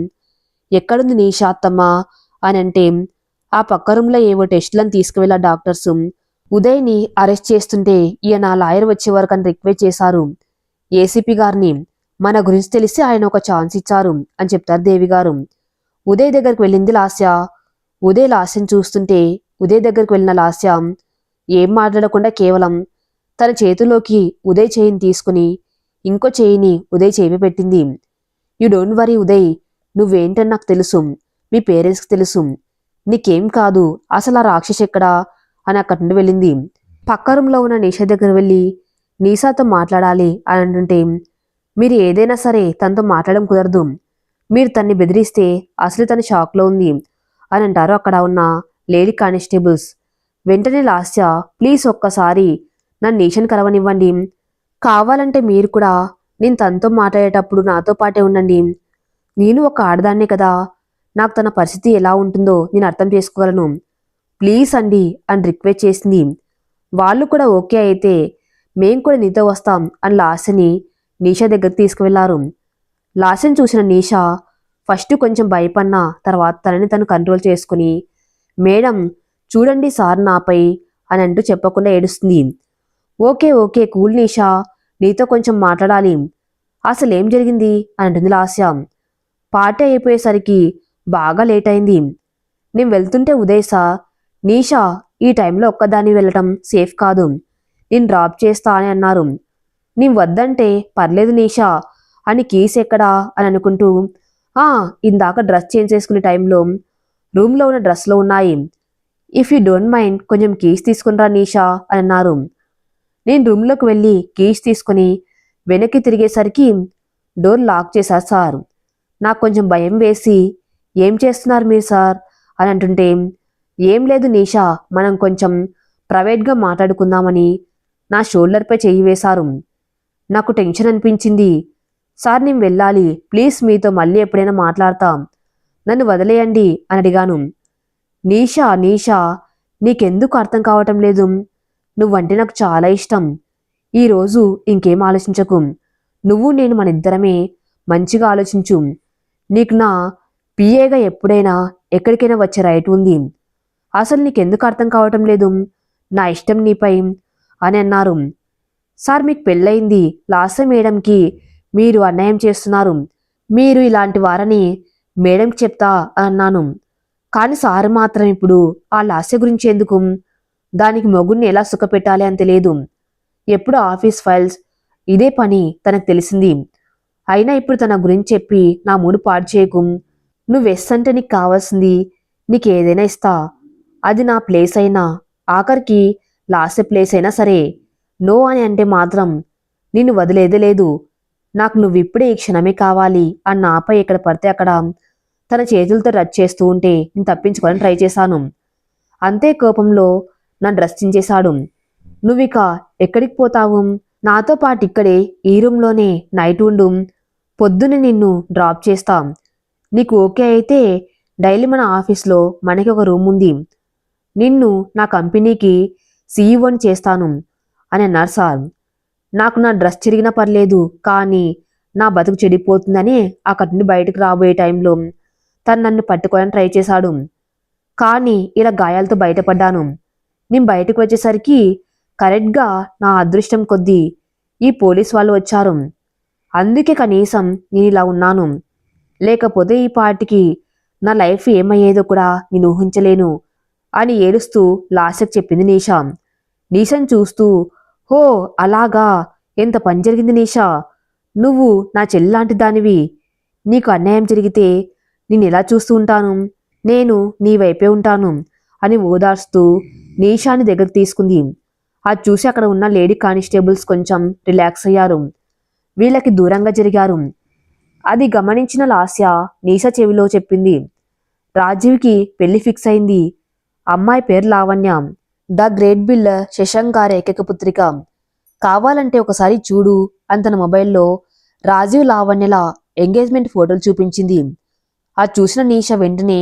ఎక్కడుంది నీషా అత్తమ్మా అని అంటే, ఆ పక్క రూమ్లో ఏవో టెస్టులను తీసుకువెళ్ళా డాక్టర్స్, ఉదయ్ని అరెస్ట్ చేస్తుంటే ఈయన లాయర్ వచ్చే వరకు అని రిక్వెస్ట్ చేశారు ఏసీపీ గారిని. మన గురించి తెలిసి ఆయన ఒక ఛాన్స్ ఇచ్చారు అని చెప్తారు దేవిగారు. ఉదయ్ దగ్గరికి వెళ్ళింది లాస్య. ఉదయ్ లాస్యను చూస్తుంటే ఉదయ్ దగ్గరికి వెళ్ళిన లాస్య ఏం మాట్లాడకుండా కేవలం తన చేతిలోకి ఉదయ్ చేయిని తీసుకుని ఇంకో చేయిని ఉదయ్ చేయి పెట్టింది. యు డోంట్ వరీ ఉదయ్, నువ్వేంటని నాకు తెలుసు, మీ పేరెంట్స్కి తెలుసు, నీకేం కాదు, అసలు ఆ రాక్షసి ఎక్కడా అని అక్కడి నుండి వెళ్ళింది. పక్క రూమ్లో ఉన్న నీషా దగ్గర వెళ్ళి నీషాతో మాట్లాడాలి అని అంటుంటే, మీరు ఏదైనా సరే తనతో మాట్లాడడం కుదరదు, మీరు తన్ని బెదిరిస్తే అసలు తన షాక్లో ఉంది అని అంటారు అక్కడ ఉన్న లేడీ కానిస్టేబుల్స్. వెంటనే లాస్య, ప్లీజ్ ఒక్కసారి నన్ను నీషని కలవనివ్వండి. కావాలంటే మీరు కూడా నేను తనతో మాట్లాడేటప్పుడు నాతో పాటే ఉండండి. నేను ఒక ఆడదాన్నే కదా, నాకు తన పరిస్థితి ఎలా ఉంటుందో నేను అర్థం చేసుకోగలను. ప్లీజ్ అండి అని రిక్వెస్ట్ చేసింది. వాళ్ళు కూడా ఓకే అయితే మేం కూడా నీతో వస్తాం అని లాస్యని నీషా దగ్గరికి తీసుకువెళ్లారు. లాస్యని చూసిన నీషా ఫస్ట్ కొంచెం భయపడినా తర్వాత తనని తను కంట్రోల్ చేసుకుని, మేడం చూడండి సార్ నాపై అని అంటూ చెప్పకుండా ఏడుస్తుంది. ఓకే ఓకే కూల్ నీషా, నీతో కొంచెం మాట్లాడాలి. అసలేం జరిగింది అని అంటుంది లాస్య. పార్టీ అయిపోయేసరికి బాగా లేట్ అయింది. నేను వెళ్తుంటే ఉదయ్ సార్, నీషా ఈ టైంలో ఒక్కదాన్ని వెళ్ళటం సేఫ్ కాదు, నేను డ్రాప్ చేస్తా అని అన్నారు. నేను వద్దంటే పర్లేదు నీషా అని కీస్ ఎక్కడా అని అనుకుంటూ, ఇందాక డ్రెస్ చేంజ్ చేసుకునే టైంలో రూమ్లో ఉన్న డ్రెస్లో ఉన్నాయి. ఇఫ్ యూ డోంట్ మైండ్ కొంచెం కీస్ తీసుకునిరా నీషా అని అన్నారు. నేను రూమ్లోకి వెళ్ళి కీస్ తీసుకుని వెనక్కి తిరిగేసరికి డోర్ లాక్ చేశారు సార్. నాకు కొంచెం భయం వేసి, ఏం చేస్తున్నారు మీరు సార్ అని అంటుంటే, ఏం లేదు నీషా, మనం కొంచెం ప్రైవేట్గా మాట్లాడుకుందామని నా షోల్డర్పై చెయ్యి వేశారు. నాకు టెన్షన్ అనిపించింది. సార్ నేను వెళ్ళాలి, ప్లీజ్ మీతో మళ్ళీ ఎప్పుడైనా మాట్లాడతాం, నన్ను వదిలేయండి అని అడిగాను. నీషా నీషా, నీకెందుకు అర్థం కావటం లేదు? నువ్వంటే నాకు చాలా ఇష్టం. ఈరోజు ఇంకేం ఆలోచించకు, నువ్వు నేను మన ఇద్దరమే మంచిగా ఆలోచించు. నీకు నా పిఏగా ఎప్పుడైనా ఎక్కడికైనా వచ్చే రైట్ ఉంది. అసలు నీకెందుకు అర్థం కావటం లేదు? నా ఇష్టం నీపై అని అన్నారు. సార్ మీకు పెళ్ళయింది, లాస్య మేడంకి మీరు అన్యాయం చేస్తున్నారు, మీరు ఇలాంటి వారని మేడంకి చెప్తా అన్నాను. కానీ సార్ మాత్రం ఇప్పుడు ఆ లాస్య గురించి ఎందుకు? దానికి మొగుడిని ఎలా సుఖపెట్టాలి అని తెలియదు. ఎప్పుడు ఆఫీస్ ఫైల్స్ ఇదే పని తనకు తెలిసింది. అయినా ఇప్పుడు తన గురించి చెప్పి నా మూడు పాడు చేయకు. నువ్వు ఎస్ అంటే నీకు కావాల్సింది నీకేదైనా ఇస్తా, అది నా ప్లేస్ అయినా, ఆఖరికి లాస్య ప్లేస్ అయినా సరే. నో అని అంటే మాత్రం నిన్ను వదిలేదే లేదు. నాకు నువ్విప్పుడే ఈ క్షణమే కావాలి అని నాపై ఎక్కడ పడితే అక్కడ తన చేతులతో రచ్ చేస్తూ ఉంటే నేను తప్పించుకోవాలని ట్రై చేశాను. అంతే కోపంలో నా డ్రెస్ చించేశాడు. నువ్విక ఎక్కడికి పోతావు? నాతో పాటు ఇక్కడే ఈ రూమ్లోనే నైట్ ఉండు, పొద్దున్నే నిన్ను డ్రాప్ చేస్తా. నీకు ఓకే అయితే డైలీ మన ఆఫీస్లో మనకి ఒక రూమ్ ఉంది, నిన్ను నా కంపెనీకి సీఈఓని చేస్తాను అని అన్నారు సార్. నాకు నా డ్రెస్ చిరిగినా పర్లేదు, కానీ నా బతుకు చెడిపోతుందని అక్కడి నుండి బయటకు రాబోయే టైంలో తను నన్ను పట్టుకోవాలని ట్రై చేశాడు. కానీ ఇలా గాయాలతో బయటపడ్డాను. నేను బయటకు వచ్చేసరికి కరెక్ట్గా నా అదృష్టం కొద్దీ ఈ పోలీస్ వాళ్ళు వచ్చారు. అందుకే కనీసం నేను ఇలా ఉన్నాను, లేకపోతే ఈ పార్టీకి నా లైఫ్ ఏమయ్యేదో కూడా నేను ఊహించలేను అని ఏడుస్తూ లాస్యకు చెప్పింది నీషా. నీషని చూస్తూ, హో అలాగా, ఎంత పని జరిగింది నీషా, నువ్వు నా చెల్లాంటి దానివి, నీకు అన్యాయం జరిగితే నేను ఎలా చూస్తూ ఉంటాను, నేను నీ వైపే ఉంటాను అని ఓదార్స్తూ నీషాని దగ్గరకు తీసుకుంది. అది చూసి అక్కడ ఉన్న లేడీ కానిస్టేబుల్స్ కొంచెం రిలాక్స్ అయ్యారు, వీళ్ళకి దూరంగా జరిగారు. అది గమనించిన లాస్య నీషా చెవిలో చెప్పింది, రాజీవ్కి పెళ్లి ఫిక్స్ అయింది, అమ్మాయి పేరు Lavanya, the great builder Shashank గారి ఏకైక పుత్రిక. కావాలంటే ఒకసారి చూడు అని తన మొబైల్లో రాజీవ్ లావణ్యల ఎంగేజ్మెంట్ ఫోటోలు చూపించింది. అది చూసిన నీషా వెంటనే,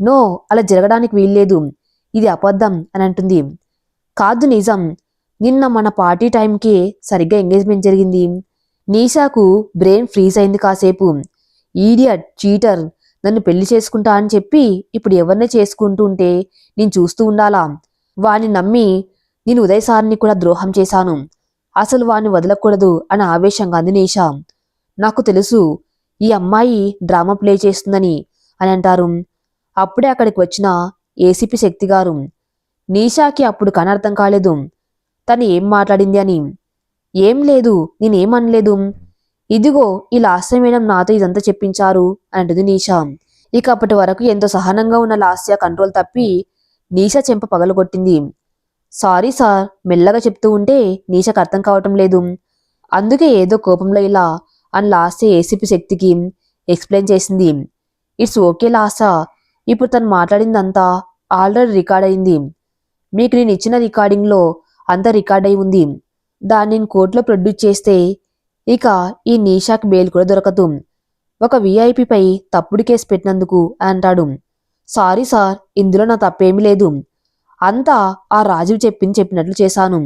నో అలా జరగడానికి వీల్లేదు, ఇది అబద్ధం అని అంటుంది. కాదు నిజం, నిన్న మన పార్టీ టైంకి సరిగ్గా ఎంగేజ్మెంట్ జరిగింది. నీషాకు బ్రెయిన్ ఫ్రీజ్ అయింది కాసేపు. ఈడియట్, చీటర్, నన్ను పెళ్లి చేసుకుంటా అని చెప్పి ఇప్పుడు ఎవరిని చేసుకుంటూ ఉంటే నేను చూస్తూ ఉండాలా? వాణ్ణి నమ్మి నేను ఉదయ్ సార్ని కూడా ద్రోహం చేశాను, అసలు వాణ్ణి వదలకూడదు అని ఆవేశంగా అంది నీషా. నాకు తెలుసు ఈ అమ్మాయి డ్రామా ప్లే చేస్తుందని అని అంటారు. అప్పుడే అక్కడికి వచ్చిన ఏసీపీ శక్తి గారు. నీషాకి అప్పుడు కనర్థం కాలేదు తను ఏం మాట్లాడింది అని. ఏం లేదు, నేనేమనలేదు, ఇదిగో ఈ లాస్య మేడం నాతో ఇదంతా చెప్పించారు అంటుంది నీషా. ఇక అప్పటి వరకు ఎంతో సహనంగా ఉన్న లాస్య కంట్రోల్ తప్పి నీషా చెంప పగలగొట్టింది. సారీ సార్, మెల్లగా చెప్తూ ఉంటే నీషాకు అర్థం కావటం లేదు, అందుకే ఏదో కోపంలో ఇలా అని లాస్య ఏసీపీ శక్తికి ఎక్స్ప్లెయిన్ చేసింది. ఇట్స్ ఓకే లాస్య, ఇప్పుడు తను మాట్లాడిందంతా ఆల్రెడీ రికార్డ్ అయింది, మీకు నేను ఇచ్చిన రికార్డింగ్లో అంతా రికార్డ్ అయి ఉంది. దాన్ని నేను కోర్టులో ప్రొడ్యూస్ చేస్తే ఇక ఈ నీషాకి బెయిల్ కూడా దొరకదు. ఒక వీఐపీపై తప్పుడు కేసు పెట్టినందుకు అంటాడు. సారీ సార్, ఇందులో నా తప్పేమీ లేదు. అంతా ఆ రాజీవ్ చెప్పినట్లు చేశాను.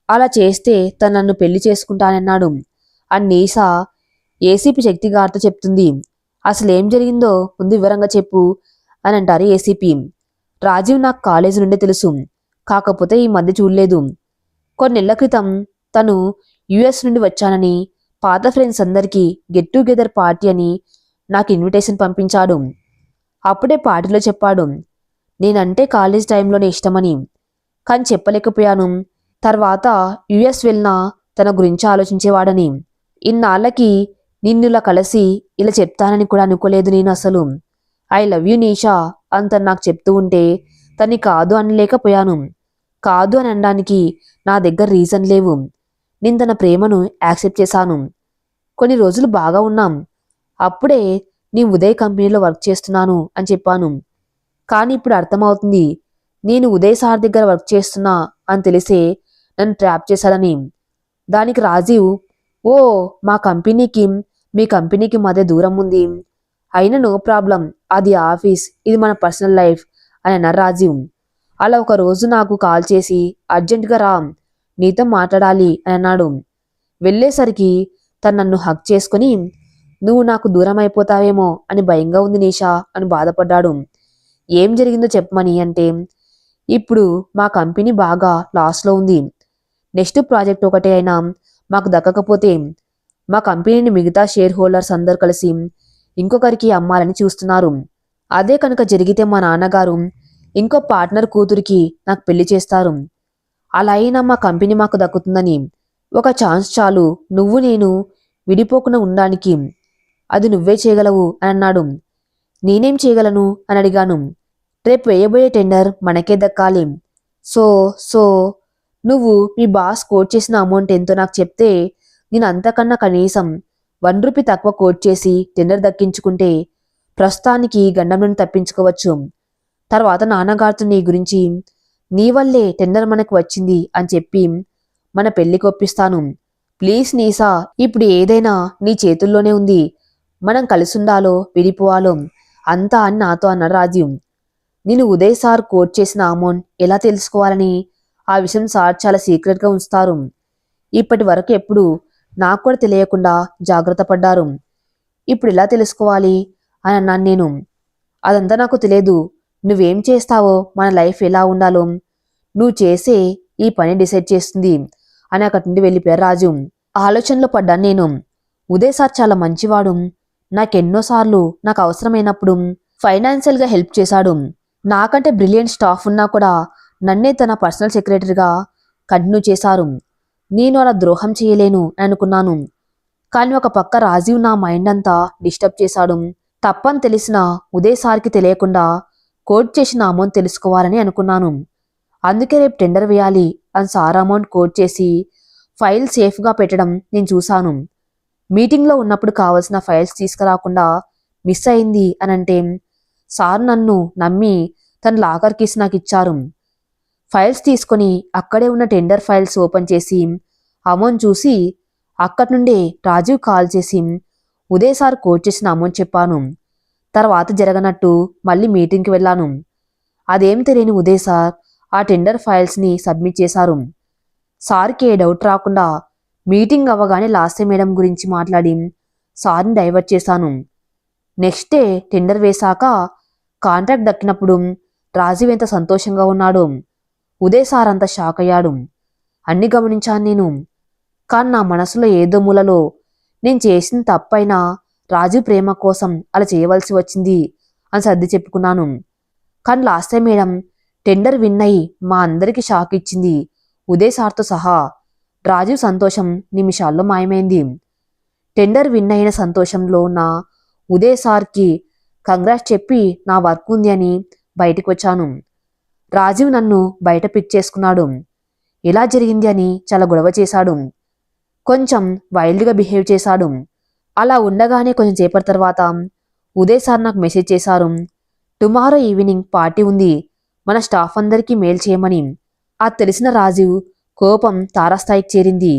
అలా చేస్తే తను నన్ను పెళ్లి చేసుకుంటానన్నాడు. ఆ నీషా ఏసీపీ శక్తి గారితో చెప్తుంది. అసలేం జరిగిందో ముందు వివరంగా చెప్పు అని అంటారు ఏసీపీ. రాజీవ్ నాకు కాలేజీ నుండే తెలుసు, కాకపోతే ఈ మధ్య చూడలేదు. కొన్నేళ్ల క్రితం తను యుఎస్ నుండి వచ్చానని, పాత ఫ్రెండ్స్ అందరికీ గెట్ టుగెదర్ పార్టీ అని నాకు ఇన్విటేషన్ పంపించాడు. అప్పుడే పార్టీలో చెప్పాడు నేనంటే కాలేజ్ టైంలోనే ఇష్టమని. కానీ చెప్పలేకపోయాను. తర్వాత యుఎస్ వెళ్ళినా తన గురించి ఆలోచించేవాడని. ఇన్నాళ్ళకి నిన్నులా కలిసి ఇలా చెప్తానని కూడా అనుకోలేదు నేను అసలు. ఐ లవ్ యూ నీషా అంత నాకు చెప్తూ ఉంటే తన్ని కాదు అనలేకపోయాను. కాదు అని అనడానికి నా దగ్గర రీజన్ లేవు. నేను తన ప్రేమను యాక్సెప్ట్ చేశాను. కొన్ని రోజులు బాగా ఉన్నాం. అప్పుడే నీ ఉదయ్ కంపెనీలో వర్క్ చేస్తున్నాను అని చెప్పాను. కానీ ఇప్పుడు అర్థమవుతుంది నేను ఉదయ్ సార్ దగ్గర వర్క్ చేస్తున్నా అని తెలిసే నన్ను ట్రాప్ చేశాడని. దానికి రాజీవ్, ఓ మా కంపెనీకి మీ కంపెనీకి మధ్య దూరం ఉంది, అయినా నో ప్రాబ్లం, అది ఆఫీస్, ఇది మన పర్సనల్ లైఫ్ అని అన్నారు రాజీవ్. అలా ఒక రోజు నాకు కాల్ చేసి అర్జెంటుగా రా, నీతో మాట్లాడాలి అని అన్నాడు. వెళ్ళేసరికి తను నన్ను హక్ చేసుకుని నువ్వు నాకు దూరం అయిపోతావేమో అని భయంగా ఉంది నిషా అని బాధపడ్డాడు. ఏం జరిగిందో చెప్పమని అంటే, ఇప్పుడు మా కంపెనీ బాగా లాస్లో ఉంది. నెక్స్ట్ ప్రాజెక్ట్ ఒకటే అయినా మాకు దక్కకపోతే మా కంపెనీని మిగతా షేర్ హోల్డర్స్ అందరు కలిసి ఇంకొకరికి అమ్మాలని చూస్తున్నారు. అదే కనుక జరిగితే మా నాన్నగారు ఇంకో పార్ట్నర్ కూతురికి నాకు పెళ్లి చేస్తారు. అలా అయినా మా కంపెనీ మాకు దక్కుతుందని. ఒక ఛాన్స్ చాలు, నువ్వు నేను విడిపోకుండా ఉండడానికి. అది నువ్వే చేయగలవు అని అన్నాడు. నేనేం చేయగలను అని అడిగాను. రేపు వేయబోయే టెండర్ మనకే దక్కాలి. సో సో నువ్వు మీ బాస్ కోట్ చేసిన అమౌంట్ ఎంతో నాకు చెప్తే నేను అంతకన్నా కనీసం ₹1 తక్కువ కోట్ చేసి టెండర్ దక్కించుకుంటే ప్రస్తుతానికి గండం నుండి తప్పించుకోవచ్చు. తర్వాత నాన్నగారితో నీ గురించి, నీ వల్లే టెండర్ మనకు వచ్చింది అని చెప్పి మన పెళ్లికి ఒప్పిస్తాను. ప్లీజ్ నీసా, ఇప్పుడు ఏదైనా నీ చేతుల్లోనే ఉంది. మనం కలిసుండాలో విడిపోవాలో అంతా అని నాతో అన్నాడు రాజీవ్. నేను ఉదయ్ సార్ కోట్ చేసిన అమౌంట్ ఎలా తెలుసుకోవాలని, ఆ విషయం సార్ చాలా సీక్రెట్గా ఉంచుతారు. ఇప్పటి వరకు ఎప్పుడు నాకు కూడా తెలియకుండా జాగ్రత్త పడ్డారు. ఇప్పుడు ఎలా తెలుసుకోవాలి అని అన్నాను నేను. అదంతా నాకు తెలియదు. నువ్వేం చేస్తావో, మన లైఫ్ ఎలా ఉండాలో నువ్వు చేసే ఈ పని డిసైడ్ చేస్తుంది అని అక్కడి నుండి వెళ్ళిపోయారు రాజు. ఆలోచనలో పడ్డాను నేను. ఉదయ్ సార్ చాలా మంచివాడు. నాకెన్నోసార్లు నాకు అవసరమైనప్పుడు ఫైనాన్షియల్గా హెల్ప్ చేశాడు. నాకంటే బ్రిలియంట్ స్టాఫ్ ఉన్నా కూడా నన్నే తన పర్సనల్ సెక్రటరీగా కంటిన్యూ చేశారు. నేను అలా ద్రోహం చేయలేను అని అనుకున్నాను. కానీ ఒక పక్క రాజీవ్ నా మైండ్ అంతా డిస్టర్బ్ చేశాడు. తప్పని తెలిసిన ఉదయ్ సార్కి తెలియకుండా కోట్ చేసిన అమౌంట్ తెలుసుకోవాలని అనుకున్నాను. అందుకే రేపు టెండర్ వేయాలి అని సార్ అమౌంట్ కోట్ చేసి ఫైల్ సేఫ్గా పెట్టడం నేను చూశాను. మీటింగ్లో ఉన్నప్పుడు కావలసిన ఫైల్స్ తీసుకురాకుండా మిస్ అయింది అని అంటే సార్ నన్ను నమ్మి తన లాకర్ కీస్ నాకు ఇచ్చారు. ఫైల్స్ తీసుకొని అక్కడే ఉన్న టెండర్ ఫైల్స్ ఓపెన్ చేసి అమౌంట్ చూసి అక్కడి నుండే రాజీవ్ కాల్ చేసి ఉదయ్ సార్ కోట్ చేసిన అమౌంట్ చెప్పాను. తర్వాత జరగనట్టు మళ్ళీ మీటింగ్కి వెళ్ళాను. అదేం తెలియని ఉదయ్ సార్ ఆ టెండర్ ఫైల్స్ని సబ్మిట్ చేశారు. సార్కి ఏ డౌట్ రాకుండా మీటింగ్ అవ్వగానే లాస్య మేడం గురించి మాట్లాడి సార్ని డైవర్ట్ చేశాను. నెక్స్ట్ డే టెండర్ వేశాక కాంట్రాక్ట్ దక్కినప్పుడు రాజీవ్ ఎంత సంతోషంగా ఉన్నాడు. ఉదయ్ సార్ అంత షాక్ అయ్యాడు. అన్ని గమనించాను నేను. కానీ నా మనసులో ఏదో మూలలో నేను చేసిన తప్పైనా రాజీవ్ ప్రేమ కోసం అలా చేయవలసి వచ్చింది అని సర్ది చెప్పుకున్నాను. కానీ లాస్య మేడం టెండర్ విన్ అయి మా అందరికీ షాక్ ఇచ్చింది, ఉదయ్ సార్తో సహా. రాజీవ్ సంతోషం నిమిషాల్లో మాయమైంది. టెండర్ విన్ అయిన సంతోషంలో ఉన్న ఉదయ్ సార్కి కంగ్రాట్స్ చెప్పి నా వర్క్ ఉంది అని బయటికి వచ్చాను. రాజీవ్ నన్ను బయట పిక్ చేసుకున్నాడు. ఎలా జరిగింది అని చాలా గొడవ చేశాడు. కొంచెం వైల్డ్గా బిహేవ్ చేశాడు. అలా ఉండగానే కొంచెం సేపటి తర్వాత ఉదయ్ సార్ నాకు మెసేజ్ చేశారు. టుమారో ఈవినింగ్ పార్టీ ఉంది, మన స్టాఫ్ అందరికీ మెయిల్ చేయమని. అది తెలిసిన రాజీవ్ కోపం తారాస్థాయికి చేరింది.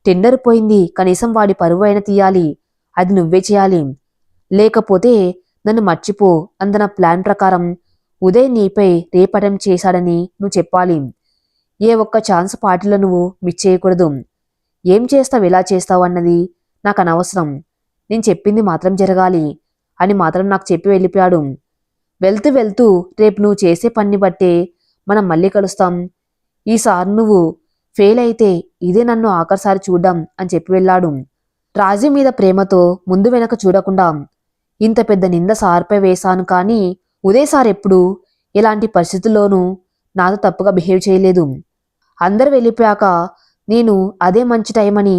టెండర్ పోయింది, కనీసం వాడి పరువు అయినా తీయాలి. అది నువ్వే చేయాలి. లేకపోతే నన్ను మర్చిపో అందన ప్లాన్ ప్రకారం ఉదయ్ నీపై రేప్ అటెంప్ట్ చేశాడని నువ్వు చెప్పాలి. ఏ ఒక్క ఛాన్స్ పార్టీలో నువ్వు మిస్ చేయకూడదు. ఏం చేస్తావు, ఎలా చేస్తావు అన్నది నాకు అనవసరం. నేను చెప్పింది మాత్రం జరగాలి అని మాత్రం నాకు చెప్పి వెళ్ళిపోయాడు. వెళ్తూ వెళ్తూ రేపు నువ్వు చేసే పని బట్టే మనం మళ్ళీ కలుస్తాం. ఈసారి నువ్వు ఫెయిల్ అయితే ఇదే నన్ను ఆఖరిసారి చూడ్డం అని చెప్పి వెళ్ళాడు. రాజీ మీద ప్రేమతో ముందు వెనక చూడకుండా ఇంత పెద్ద నింద సార్పై వేశాను, కానీ ఉదయ్ సార్ ఎప్పుడు ఎలాంటి పరిస్థితుల్లోనూ నాతో తప్పుగా బిహేవ్ చేయలేదు. అందరు వెళ్ళిపోయాక నేను అదే మంచి టైం అని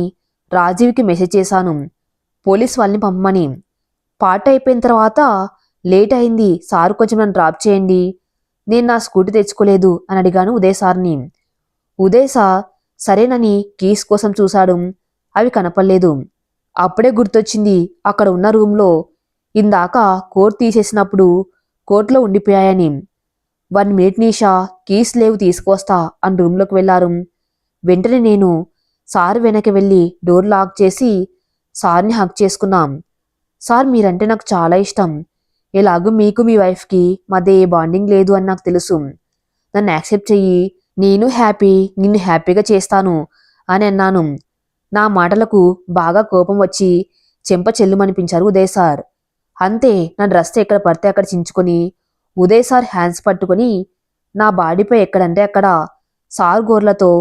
రాజీవ్కి మెసేజ్ చేశాను, పోలీస్ వాళ్ళని పంపమని. పార్ట్ అయిపోయిన తర్వాత లేట్ అయింది సార్, కొంచెం నన్ను డ్రాప్ చేయండి, నేను నా స్కూటీ తెచ్చుకోలేదు అని అడిగాను ఉదయ్ సార్ని. ఉదయ్ సార్ సరేనని కీస్ కోసం చూశాడు, అవి కనపడలేదు. అప్పుడే గుర్తొచ్చింది అక్కడ ఉన్న రూమ్లో ఇందాక కోట్ తీసేసినప్పుడు కోట్లో ఉండిపోయాయని. 1 మినిట్ నిషా, కీస్ లేవు తీసుకొస్తా అని రూమ్లోకి వెళ్లారు. వెంటనే నేను సార్ వెనక్కి వెళ్ళి డోర్ లాక్ చేసి సార్ని హగ్ చేసుకున్నాం. సార్ మీరంటే నాకు చాలా ఇష్టం. ఎలాగూ మీకు మీ వైఫ్కి మధ్య ఏ బాండింగ్ లేదు అని నాకు తెలుసు. నన్ను యాక్సెప్ట్ చెయ్యి, నేను హ్యాపీ, నిన్ను హ్యాపీగా చేస్తాను అని అన్నాను. నా మాటలకు బాగా కోపం వచ్చి చెంప చెల్లుమనిపించారు ఉదయ్ సార్. అంతే నా డ్రెస్ ఎక్కడ పడితే అక్కడ చించుకొని ఉదయ్ సార్ హ్యాండ్స్ పట్టుకొని నా బాడీపై ఎక్కడంటే అక్కడ సార్ గోర్లతో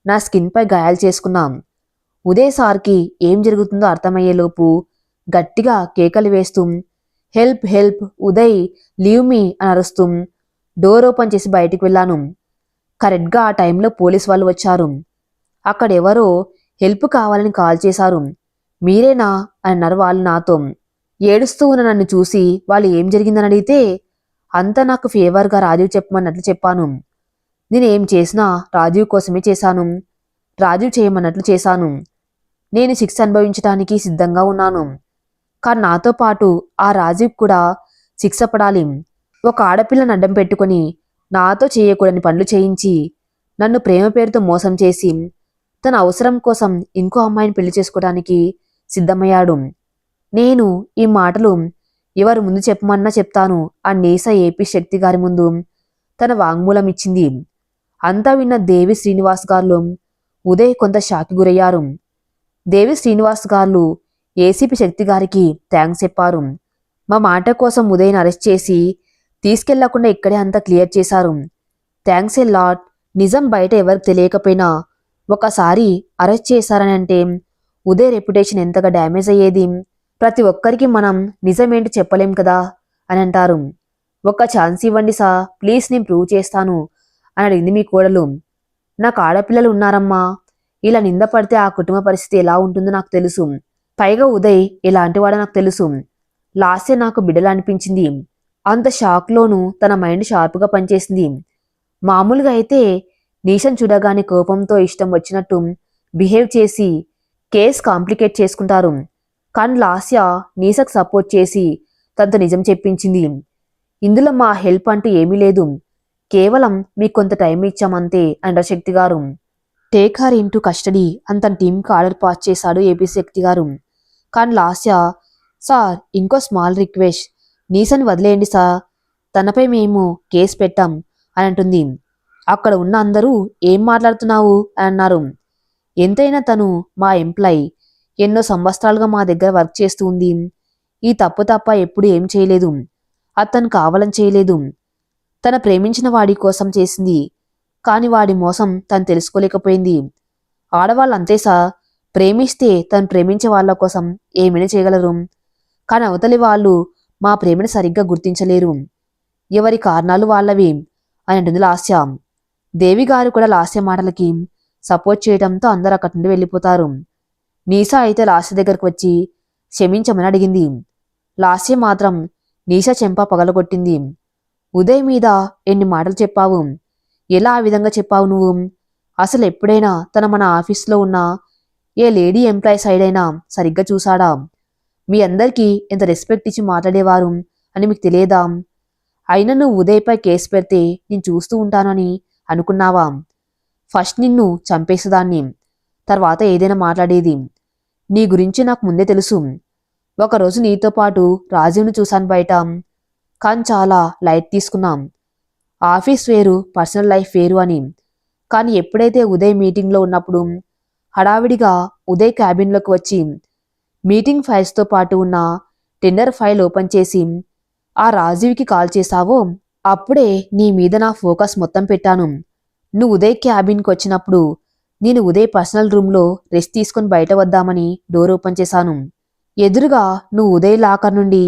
నా స్కిన్పై గాయాలు చేసుకున్నాం. ఉదయ్ సార్కి ఏం జరుగుతుందో అర్థమయ్యేలోపు గట్టిగా కేకలు వేస్తూ help help Uday leave me అని అరుస్తూ డోర్ ఓపెన్ చేసి బయటికి వెళ్ళాను. కరెక్ట్గా ఆ టైంలో పోలీస్ వాళ్ళు వచ్చారు. అక్కడెవరో హెల్ప్ కావాలని కాల్ చేశారు. మీరేనా అని అన్నారు వాళ్ళు నాతో. ఏడుస్తూ ఉన్న నన్ను చూసి వాళ్ళు ఏం జరిగిందని అడిగితే అంతా నాకు ఫేవర్గా రాజీవ్ చెప్పమన్నట్లు చెప్పాను. నేను ఏం చేసినా రాజీవ్ కోసమే చేశాను, రాజీవ్ చేయమన్నట్లు చేశాను. నేను శిక్ష అనుభవించడానికి సిద్ధంగా ఉన్నాను, కానీ నాతో పాటు ఆ రాజీవ్ కూడా శిక్ష పడాలి. ఒక ఆడపిల్లను అడ్డం పెట్టుకుని నాతో చేయకూడని పనులు చేయించి నన్ను ప్రేమ పేరుతో మోసం చేసి తన అవసరం కోసం ఇంకో అమ్మాయిని పెళ్లి చేసుకోవడానికి సిద్ధమయ్యాడు. నేను ఈ మాటలు ఎవరు ముందు చెప్పమన్నా చెప్తాను ఆ నీసా ఏపీ శక్తి గారి ముందు తన వాంగ్మూలం ఇచ్చింది. అంతా విన్న దేవి శ్రీనివాస్ గారు ఉదయ్ కొంత షాకి గురయ్యారు. దేవి శ్రీనివాస్ గారు ఏసీపీ శక్తి గారికి థ్యాంక్స్ చెప్పారు. మా మాట కోసం ఉదయ్ని అరెస్ట్ చేసి తీసుకెళ్లకుండా ఇక్కడే అంతా క్లియర్ చేశారు. Thanks a lot. నిజం బయట ఎవరికి తెలియకపోయినా ఒకసారి అరెస్ట్ చేశారని అంటే ఉదయ్ రెప్యుటేషన్ ఎంతగా డ్యామేజ్ అయ్యేది. ప్రతి ఒక్కరికి మనం నిజమేంటి చెప్పలేం కదా అని అంటారు. ఒక్క ఛాన్స్ ఇవ్వండి సా, ప్లీజ్, నేను ప్రూవ్ చేస్తాను అని అడిగింది మీ కోడలు. నాకు ఆడపిల్లలు ఉన్నారమ్మా, ఇలా నింద పడితే ఆ కుటుంబ పరిస్థితి ఎలా ఉంటుందో నాకు తెలుసు. పైగా ఉదయ్ ఎలాంటివాడో నాకు తెలుసు. లాస్టే నాకు బిడ్డలు అనిపించింది. అంత షాక్లోనూ తన మైండ్ షార్ప్గా పనిచేసింది. మామూలుగా అయితే నీషన్ చూడగానే కోపంతో ఇష్టం వచ్చినట్టు బిహేవ్ చేసి కేస్ కాంప్లికేట్ చేసుకుంటారు. కానీ లాస్య నీసకు సపోర్ట్ చేసి తనతో నిజం చెప్పించింది. ఇందులో మా హెల్ప్ అంటూ ఏమీ లేదు, కేవలం మీకు కొంత టైం ఇచ్చామంతే అంటారు శక్తి గారు. టేక్ హర్ ఇంటూ కస్టడీ అని తన టీంకి ఆర్డర్ పాస్ చేశాడు ఏపీ శక్తి గారు. కానీ లాస్య, సార్ ఇంకో స్మాల్ రిక్వెస్ట్, నీసని వదిలేయండి సార్, తనపై మేము కేసు పెట్టాం అని అంటుంది. అక్కడ ఉన్న అందరూ ఏం మాట్లాడుతున్నావు అని అన్నారు. ఎంతైనా తను మా ఎంప్లాయ్, ఎన్నో సంవత్సరాలుగా మా దగ్గర వర్క్ చేస్తూ ఉంది. ఈ తప్పు తప్ప ఎప్పుడు ఏం చేయలేదు, అతను కావాలని చేయలేదు. తన ప్రేమించిన వాడి కోసం చేసింది, కాని వాడి మోసం తను తెలుసుకోలేకపోయింది. ఆడవాళ్ళంతే సార్, ప్రేమిస్తే తను ప్రేమించే వాళ్ళ కోసం ఏమైనా చేయగలరు, కానీ అవతలి వాళ్ళు మా ప్రేమను సరిగ్గా గుర్తించలేరు. ఎవరి కారణాలు వాళ్ళవి అని అంటుంది లాస్య. దేవి గారు కూడా లాస్య మాటలకి సపోర్ట్ చేయడంతో అందరూ అక్కడి నుండి వెళ్ళిపోతారు. నీసా అయితే లాస్య దగ్గరకు వచ్చి క్షమించమని అడిగింది. లాస్య మాత్రం నీసా చెంప పగలగొట్టింది. ఉదయ్ మీద ఎన్ని మాటలు చెప్పావు, ఎలా ఆ విధంగా చెప్పావు నువ్వు? అసలు ఎప్పుడైనా తన మన ఆఫీస్లో ఉన్న ఏ లేడీ ఎంప్లాయీ సైడ్ అయినా సరిగ్గా చూశాడా? మీ అందరికీ ఎంత రెస్పెక్ట్ ఇచ్చి మాట్లాడేవారు అని మీకు తెలియదా? అయినా నువ్వు ఉదయ్పై కేసు పెడితే నేను చూస్తూ ఉంటానని అనుకున్నావా? ఫస్ట్ నిన్ను చంపేసేదాన్ని, తర్వాత ఏదైనా మాట్లాడేది. నీ గురించి నాకు ముందే తెలుసు. ఒకరోజు నీతో పాటు రాజీవ్ని చూశాను బయట, కానీ చాలా లైట్ తీసుకున్నాం. ఆఫీస్ వేరు, పర్సనల్ లైఫ్ వేరు అని. కానీ ఎప్పుడైతే ఉదయ్ మీటింగ్లో ఉన్నప్పుడు హడావిడిగా ఉదయ్ క్యాబిన్లోకి వచ్చి మీటింగ్ ఫైల్స్తో పాటు ఉన్న టెండర్ ఫైల్ ఓపెన్ చేసి ఆ రాజీవ్కి కాల్ చేశావో అప్పుడే నీ మీద నా ఫోకస్ మొత్తం పెట్టాను. నువ్వు ఉదయ్ క్యాబిన్కి వచ్చినప్పుడు నేను ఉదయ్ పర్సనల్ రూమ్లో రెస్ట్ తీసుకుని బయట వద్దామని డోర్ ఓపెన్ చేశాను. ఎదురుగా నువ్వు ఉదయ్ లాకర్ నుండి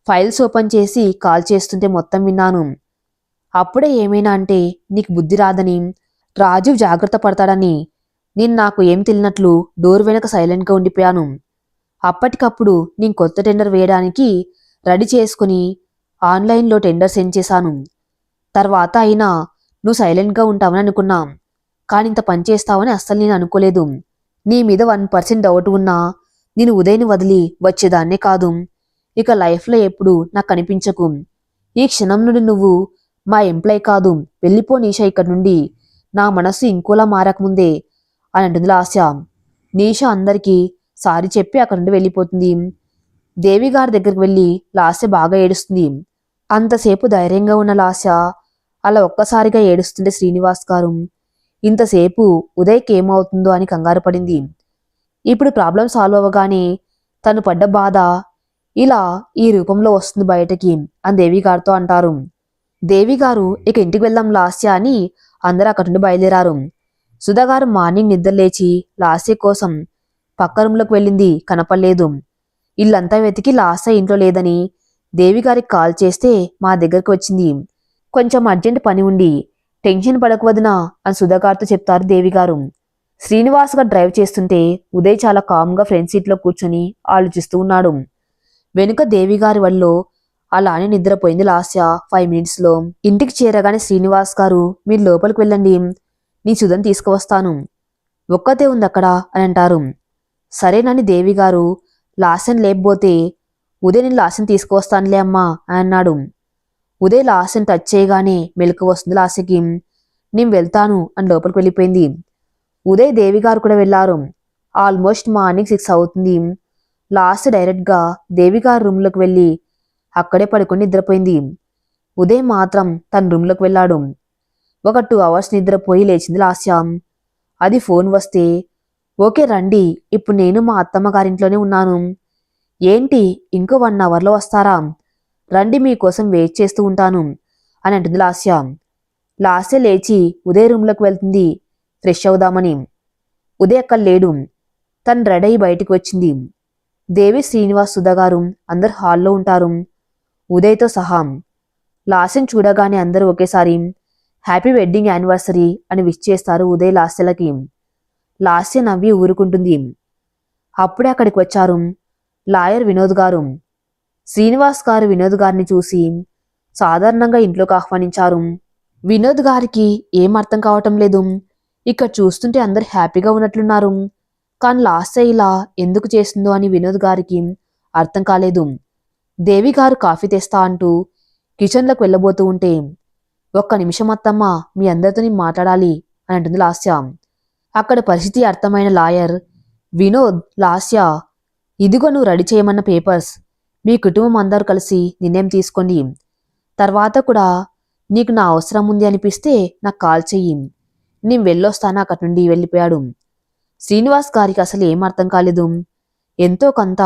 ఫైల్స్ ఓపెన్ చేసి కాల్ చేస్తుంటే మొత్తం విన్నాను. అప్పుడే ఏమైనా అంటే నీకు బుద్ధి రాదని, రాజీవ్ జాగ్రత్త పడతాడని నేను నాకు ఏం తెలియనట్లు డోర్ వెనక సైలెంట్గా ఉండిపోయాను. అప్పటికప్పుడు నేను కొత్త టెండర్ వేయడానికి రెడీ చేసుకుని ఆన్లైన్లో టెండర్ సెండ్ చేశాను. తర్వాత అయినా నువ్వు సైలెంట్గా ఉంటావని అనుకున్నా, కానీ ఇంత పని చేస్తావని అస్సలు నేను అనుకోలేదు. నీ మీద 1% డౌట్ ఉన్నా నేను ఉదయ్ని వదిలి వచ్చేదాన్నే కాదు. ఇక లైఫ్లో ఎప్పుడు నాకు కనిపించకు. ఈ క్షణం నుండి నువ్వు మా ఎంప్లాయ్ కాదు, వెళ్ళిపో నీషా ఇక్కడి నుండి. నా మనస్సు ఇంకోలా మారకముందే అని అంటుంది లాస్య. నీషా అందరికీ సారీ చెప్పి అక్కడి నుండి వెళ్ళిపోతుంది. దేవి గారి దగ్గరికి వెళ్ళి లాస్య బాగా ఏడుస్తుంది. అంతసేపు ధైర్యంగా ఉన్న లాస్య అలా ఒక్కసారిగా ఏడుస్తుంటే శ్రీనివాస్ గారు ఇంతసేపు ఉదయ్కి ఏమవుతుందో అని కంగారు పడింది. ఇప్పుడు ప్రాబ్లం సాల్వ్ అవ్వగానే తను పడ్డ బాధ ఇలా ఈ రూపంలో వస్తుంది బయటకి అని దేవి గారితో అంటారు. దేవి గారు ఇక ఇంటికి వెళ్దాం లాస్య అని అందరూ అక్కడి నుండి బయలుదేరారు. సుధాగారు మార్నింగ్ నిద్ర లేచి లాస్య కోసం పక్క రూమ్లోకి వెళ్ళింది, కనపడలేదు. ఇల్లంతా వెతికి లాస్య ఇంట్లో లేదని దేవిగారికి కాల్ చేస్తే మా దగ్గరకు వచ్చింది. కొంచెం అర్జెంట్ పని ఉండి టెన్షన్ పడకు వదినా అని సుధాగారితో చెప్తారు దేవిగారు. శ్రీనివాస్ గారు డ్రైవ్ చేస్తుంటే ఉదయ్ చాలా కామ్గా ఫ్రంట్ సీట్లో కూర్చొని ఆలోచిస్తూ ఉన్నాడు. వెనుక దేవిగారి వల్లో అలానే నిద్రపోయింది లాస్య 5 మినిట్స్లో. ఇంటికి చేరగానే శ్రీనివాస్ గారు మీరు లోపలికి వెళ్ళండి, నీ సుధని తీసుకువస్తాను, ఒక్కతే ఉంది అక్కడ అని అంటారు. సరేనని దేవిగారు లాస్యని లేకపోతే ఉదయ్ నేను లాస్యని తీసుకువస్తానులే అమ్మా అని అన్నాడు. ఉదయ్ లాస్యని టచ్ చేయగానే మెలకు వస్తుంది లాస్యకి. నేను వెళ్తాను అని లోపలికి వెళ్ళిపోయింది. ఉదయ్ దేవిగారు కూడా వెళ్లారు. ఆల్మోస్ట్ మార్నింగ్ 6 అవుతుంది. లాస్య డైరెక్ట్గా దేవిగారు రూమ్లోకి వెళ్ళి అక్కడే పడుకొని నిద్రపోయింది. ఉదయ్ మాత్రం తన రూమ్లోకి వెళ్ళాడు. ఒక 2 అవర్స్ నిద్రపోయి లేచింది లాస్య. అది ఫోన్ వస్తే ఓకే రండి, ఇప్పుడు నేను మా అత్తమ్మ గారింట్లోనే ఉన్నాను. ఏంటి ఇంకో 1 అవర్లో వస్తారా, రండి మీకోసం వెయిట్ చేస్తూ ఉంటాను అని అంటుంది లాస్య. లాస్య లేచి ఉదయ్ రూమ్లోకి వెళ్తుంది ఫ్రెష్ అవుదామని. ఉదయ్ అక్కడ లేడు. తను రెడీ అయి బయటికి వచ్చింది. దేవి, శ్రీనివాస్, సుధాగారు అందరు హాల్లో ఉంటారు, ఉదయ్తో సహా. లాస్యని చూడగానే అందరూ ఒకేసారి హ్యాపీ వెడ్డింగ్ యానివర్సరీ అని విష్ చేస్తారు ఉదయ్ లాస్యలకి. లాస్య నవ్వి ఊరుకుంటుంది. అప్పుడే అక్కడికి వచ్చారు లాయర్ వినోద్ గారు. శ్రీనివాస్ గారు వినోద్ గారిని చూసి సాధారణంగా ఇంట్లోకి ఆహ్వానించారు. వినోద్ గారికి ఏం అర్థం కావటం లేదు. ఇక్కడ చూస్తుంటే అందరు హ్యాపీగా ఉన్నట్లున్నారు, కానీ లాస్య ఇలా ఎందుకు చేస్తుందో అని వినోద్ గారికి అర్థం కాలేదు. దేవి గారు కాఫీ తెస్తా అంటూ కిచెన్లోకి వెళ్ళబోతూ ఉంటే ఒక్క నిమిషం అత్తమ్మ, మీ అందరితో నేను మాట్లాడాలి అని అంటుంది లాస్య. అక్కడ పరిస్థితి అర్థమైన లాయర్ వినోద్, లాస్య ఇదిగో నువ్వు రెడీ చేయమన్న పేపర్స్, మీ కుటుంబం అందరూ కలిసి నిర్ణయం తీసుకోండి, తర్వాత కూడా నీకు నా అవసరం ఉంది అనిపిస్తే నాకు కాల్ చెయ్యి, నేను వెళ్ళొస్తాను అక్కడి నుండి వెళ్ళిపోయాడు. శ్రీనివాస్ గారికి అసలు ఏం అర్థం కాలేదు. ఎంతో కొంత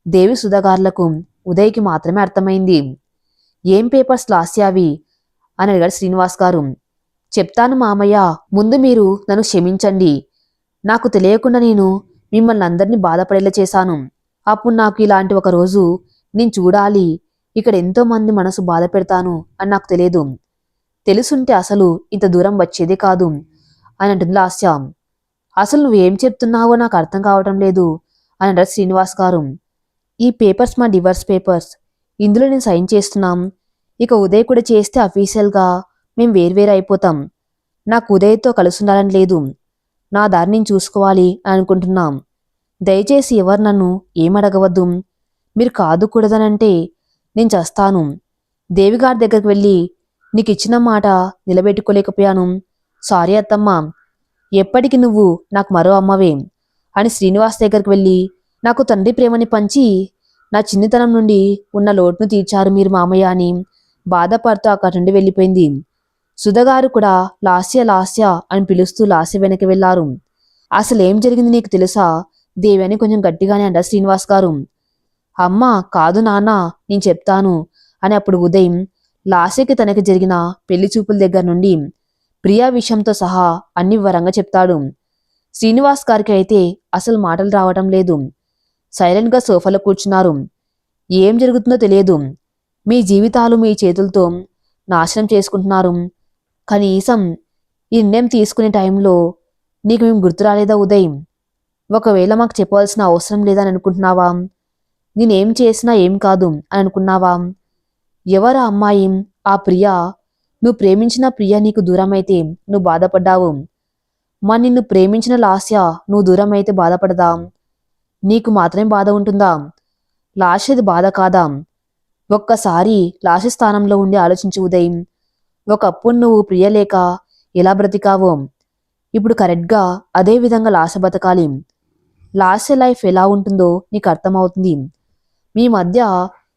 దేవి సుధాగారులకు ఉదయ్కి మాత్రమే అర్థమైంది. ఏం పేపర్స్ లాస్యావి అని అడిగాడు శ్రీనివాస్ గారు. చెప్తాను మామయ్య, ముందు మీరు నన్ను క్షమించండి, నాకు తెలియకుండా నేను మిమ్మల్ని అందరినీ బాధపడేలా చేశాను. అప్పుడు నాకు ఇలాంటి ఒక రోజు నేను చూడాలి, ఇక్కడ ఎంతో మంది మనసు బాధ పెడతాను అని నాకు తెలియదు, తెలుసుంటే అసలు ఇంత దూరం వచ్చేదే కాదు అని అంటుంది లాస్య. అసలు నువ్వేం చెప్తున్నావో నాకు అర్థం కావటం లేదు అని అంటారు శ్రీనివాస్ గారు. ఈ పేపర్స్ మా డివర్స్ పేపర్స్, ఇందులో నేను సైన్ చేస్తున్నాం, ఇక ఉదయ్ కూడా చేస్తే అఫీషియల్గా మేం వేర్వేరు అయిపోతాం. నాకు ఉదయ్తో కలిసి ఉండాలని లేదు, నా దారి నేను చూసుకోవాలి అని అనుకుంటున్నాం. దయచేసి ఎవరు నన్ను ఏమడగవద్దు, మీరు కాదు కూడదనంటే నేను చస్తాను. దేవిగారి దగ్గరికి వెళ్ళి నీకు ఇచ్చిన మాట నిలబెట్టుకోలేకపోయాను, సారీ అత్తమ్మ, ఎప్పటికి నువ్వు నాకు మరో అమ్మవే అని శ్రీనివాస్ దగ్గరికి వెళ్ళి నాకు తండ్రి ప్రేమని పంచి నా చిన్నతనం నుండి ఉన్న లోటును తీర్చారు మీరు మామయ్య అని బాధపడుతూ అక్కడి నుండి వెళ్ళిపోయింది. సుధగారు కూడా లాస్య లాస్య అని పిలుస్తూ లాస్య వెనక్కి వెళ్లారు. అసలేం జరిగింది నీకు తెలుసా దేవి అని కొంచెం గట్టిగానే అంటారు శ్రీనివాస్ గారు. అమ్మా కాదు నాన్న నేను చెప్తాను అని అప్పుడు ఉదయం లాస్యకి తనకి జరిగిన పెళ్లి చూపుల దగ్గర నుండి ప్రియా విషయంతో సహా అన్ని వివరంగా చెప్తాడు. శ్రీనివాస్ గారికి అయితే అసలు మాటలు రావటం లేదు. సైలెంట్గా సోఫాలో కూర్చున్నారు. ఏం జరుగుతుందో తెలియదు. మీ జీవితాలు మీ చేతులతో నాశనం చేసుకుంటున్నారు. కనీసం ఈ నిర్ణయం తీసుకునే టైంలో నీకు మేము గుర్తు రాలేదా ఉదయ్? ఒకవేళ మాకు చెప్పవలసిన అవసరం లేదని అనుకుంటున్నావా? నేనేం చేసినా ఏం కాదు అని అనుకున్నావా? ఎవరా అమ్మాయి ఆ ప్రియ? నువ్వు ప్రేమించిన ప్రియ నీకు దూరమైతే నువ్వు బాధపడ్డావు. మా నిన్ను ప్రేమించిన లాస్య నువ్వు దూరమైతే బాధపడదా? నీకు మాత్రమే బాధ ఉంటుందా? లాస్యది బాధ కాదా? ఒక్కసారి లాస్య స్థానంలో ఉండి ఆలోచించు ఉదయ్. ఒకప్పుడు నువ్వు ప్రియ లేక ఎలా బ్రతికావో ఇప్పుడు కరెక్ట్గా అదే విధంగా లాస్య బతకాలి. లాస్య లైఫ్ ఎలా ఉంటుందో నీకు అర్థమవుతుంది. మీ మధ్య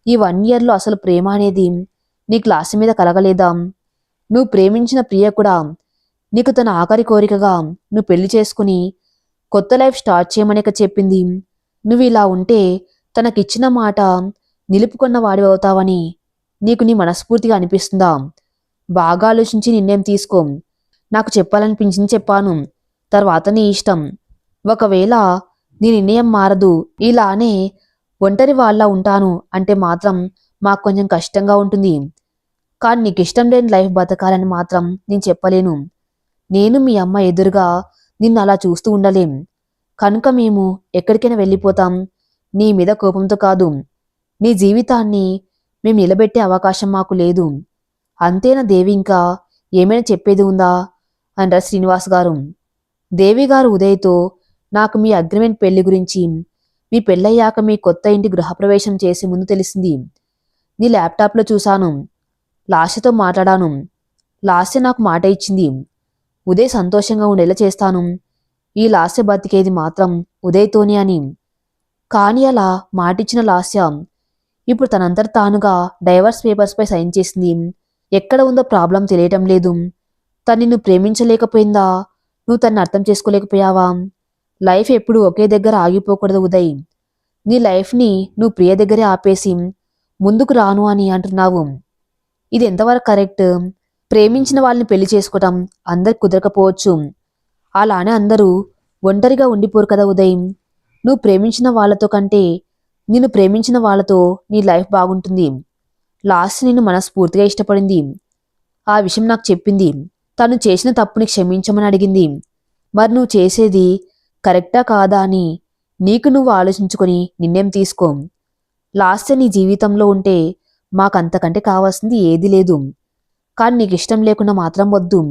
ఈ 1 ఇయర్లో అసలు ప్రేమ అనేది నీకు లాస్య మీద కలగలేదా? నువ్వు ప్రేమించిన ప్రియ కూడా నీకు తన ఆఖరి కోరికగా నువ్వు పెళ్లి చేసుకుని కొత్త లైఫ్ స్టార్ట్ చేయమనిక చెప్పింది. నువ్వు ఇలా ఉంటే తనకిచ్చిన మాట నిలుపుకున్న వాడివి అవుతావని నీకు నీ మనస్ఫూర్తిగా అనిపిస్తుందా? బాగా ఆలోచించి నిర్ణయం తీసుకో. నాకు చెప్పాలనిపించింది చెప్పాను, తర్వాత నీ ఇష్టం. ఒకవేళ నీ నిర్ణయం మారదు, ఇలానే ఒంటరి వాళ్ళ ఉంటాను అంటే మాత్రం మాకు కొంచెం కష్టంగా ఉంటుంది. కానీ నీకు ఇష్టం లేని లైఫ్ బతకాలని మాత్రం నేను చెప్పలేను. నేను మీ అమ్మ ఎదురుగా నిన్ను అలా చూస్తూ ఉండలేం. కనుక మేము ఎక్కడికైనా వెళ్ళిపోతాం. నీ మీద కోపంతో కాదు. నీ జీవితాన్ని మేము నిలబెట్టే అవకాశం మాకు లేదు. అంతేనా దేవి? ఇంకా ఏమైనా చెప్పేది ఉందా అంటారు శ్రీనివాస్ గారు. దేవి గారు ఉదయ్తో నాకు మీ అగ్రిమెంట్ పెళ్లి గురించి మీ పెళ్ళయ్యాక మీ కొత్త ఇంటి గృహప్రవేశం చేసే ముందు తెలిసింది. నీ ల్యాప్టాప్లో చూశాను. లాస్యతో మాట్లాడాను. లాస్య నాకు మాట ఇచ్చింది. ఉదయ్ సంతోషంగా ఉండేలా చేస్తాను. ఈ లాస్య బతికేది మాత్రం ఉదయ్తోనే అని. కానీ అలా మాటిచ్చిన లాస్య ఇప్పుడు తనంతట తానుగా డైవర్స్ పేపర్స్పై సైన్ చేసింది. ఎక్కడ ఉందో ప్రాబ్లం తెలియటం లేదు. తను నిన్ను ప్రేమించలేకపోయిందా? నువ్వు తన్ని అర్థం చేసుకోలేకపోయావా? లైఫ్ ఎప్పుడు ఒకే దగ్గర ఆగిపోకూడదు ఉదయ్. నీ లైఫ్ని నువ్వు ప్రియ దగ్గరే ఆపేసి ముందుకు రాను అని అంటున్నావు. ఇది ఎంతవరకు కరెక్ట్? ప్రేమించిన వాళ్ళని పెళ్లి చేసుకోవటం అందరికి కుదరకపోవచ్చు. అలానే అందరూ ఒంటరిగా ఉండిపోరు కదా ఉదయ్. నువ్వు ప్రేమించిన వాళ్ళతో కంటే నిన్ను ప్రేమించిన వాళ్ళతో నీ లైఫ్ బాగుంటుంది. లాస్ట్ నిన్ను మనస్ఫూర్తిగా ఇష్టపడింది. ఆ విషయం నాకు చెప్పింది. తను చేసిన తప్పుని క్షమించమని అడిగింది. మరి నువ్వు చేసేది కరెక్టా కాదా అని నీకు నువ్వు ఆలోచించుకొని నిర్ణయం తీసుకో. లాస్ట్ నీ జీవితంలో ఉంటే మాకంతకంటే కావాల్సింది ఏదీ లేదు. కానీ నీకు ఇష్టం లేకుండా మాత్రం వద్దు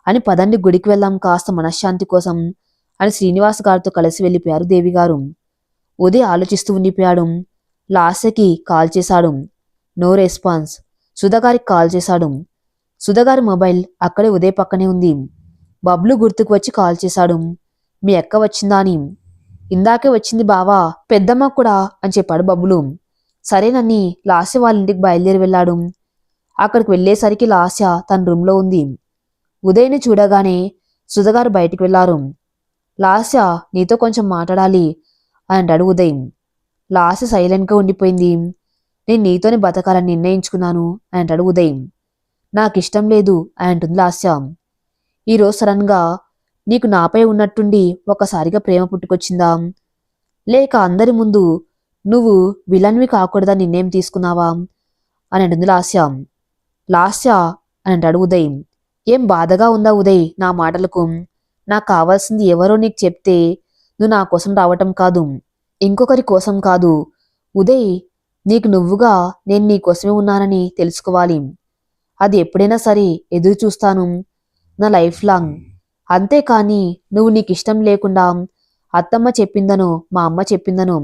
అని పదండి గుడికి వెళ్దాం కాస్త మనశ్శాంతి కోసం అని శ్రీనివాస్ గారితో కలిసి వెళ్ళిపోయారు దేవిగారు. ఉదయ్ ఆలోచిస్తూ ఉండిపోయాడు. లాస్యకి కాల్ చేశాడు. No response. సుధగారికి కాల్ చేశాడు. సుధగారి మొబైల్ అక్కడే ఉదయ్ పక్కనే ఉంది. బబ్లు గుర్తుకు వచ్చి కాల్ చేశాడు. మీ అక్క వచ్చిందా అని. ఇందాకే వచ్చింది బావా, పెద్దమ్మ కూడా అని చెప్పాడు బబ్లు. సరేనని లాస్య వాళ్ళ ఇంటికి బయలుదేరి వెళ్ళాడు. అక్కడికి వెళ్ళేసరికి లాస్య తన రూమ్లో ఉంది. ఉదయ్ని చూడగానే సుధగారు బయటికి వెళ్లారు. లాస్య నీతో కొంచెం మాట్లాడాలి అని అంటాడు ఉదయ్. లాస్య సైలెంట్గా ఉండిపోయింది. నేను నీతోనే బతకాలని నిర్ణయించుకున్నాను అని అంటాడు ఉదయ్. నాకిష్టం లేదు అని అంటుంది లాస్య. ఈరోజు సడన్గా నీకు నాపై ఉన్నట్టుండి ఒక్కసారిగా ప్రేమ పుట్టుకొచ్చిందా? లేక అందరి ముందు నువ్వు విలన్వి కాకూడదని నిర్ణయం తీసుకున్నావా అని అంటుంది లాస్య. లాస్య అని అంటాడు ఉదయ్. ఏం బాధగా ఉందా ఉదయ్ నా మాటలకు? నాకు కావాల్సింది ఎవరో నీకు చెప్తే నువ్వు నా కోసం రావటం కాదు, ఇంకొకరి కోసం కాదు. ఉదయ్, నీకు నువ్వుగా నేను నీ కోసమే ఉన్నానని తెలుసుకోవాలి. అది ఎప్పుడైనా సరే ఎదురు చూస్తాను నా లైఫ్ లాంగ్. అంతేకాని నువ్వు నీకు ఇష్టం లేకుండా అత్తమ్మ చెప్పిందనో మా అమ్మ చెప్పిందనో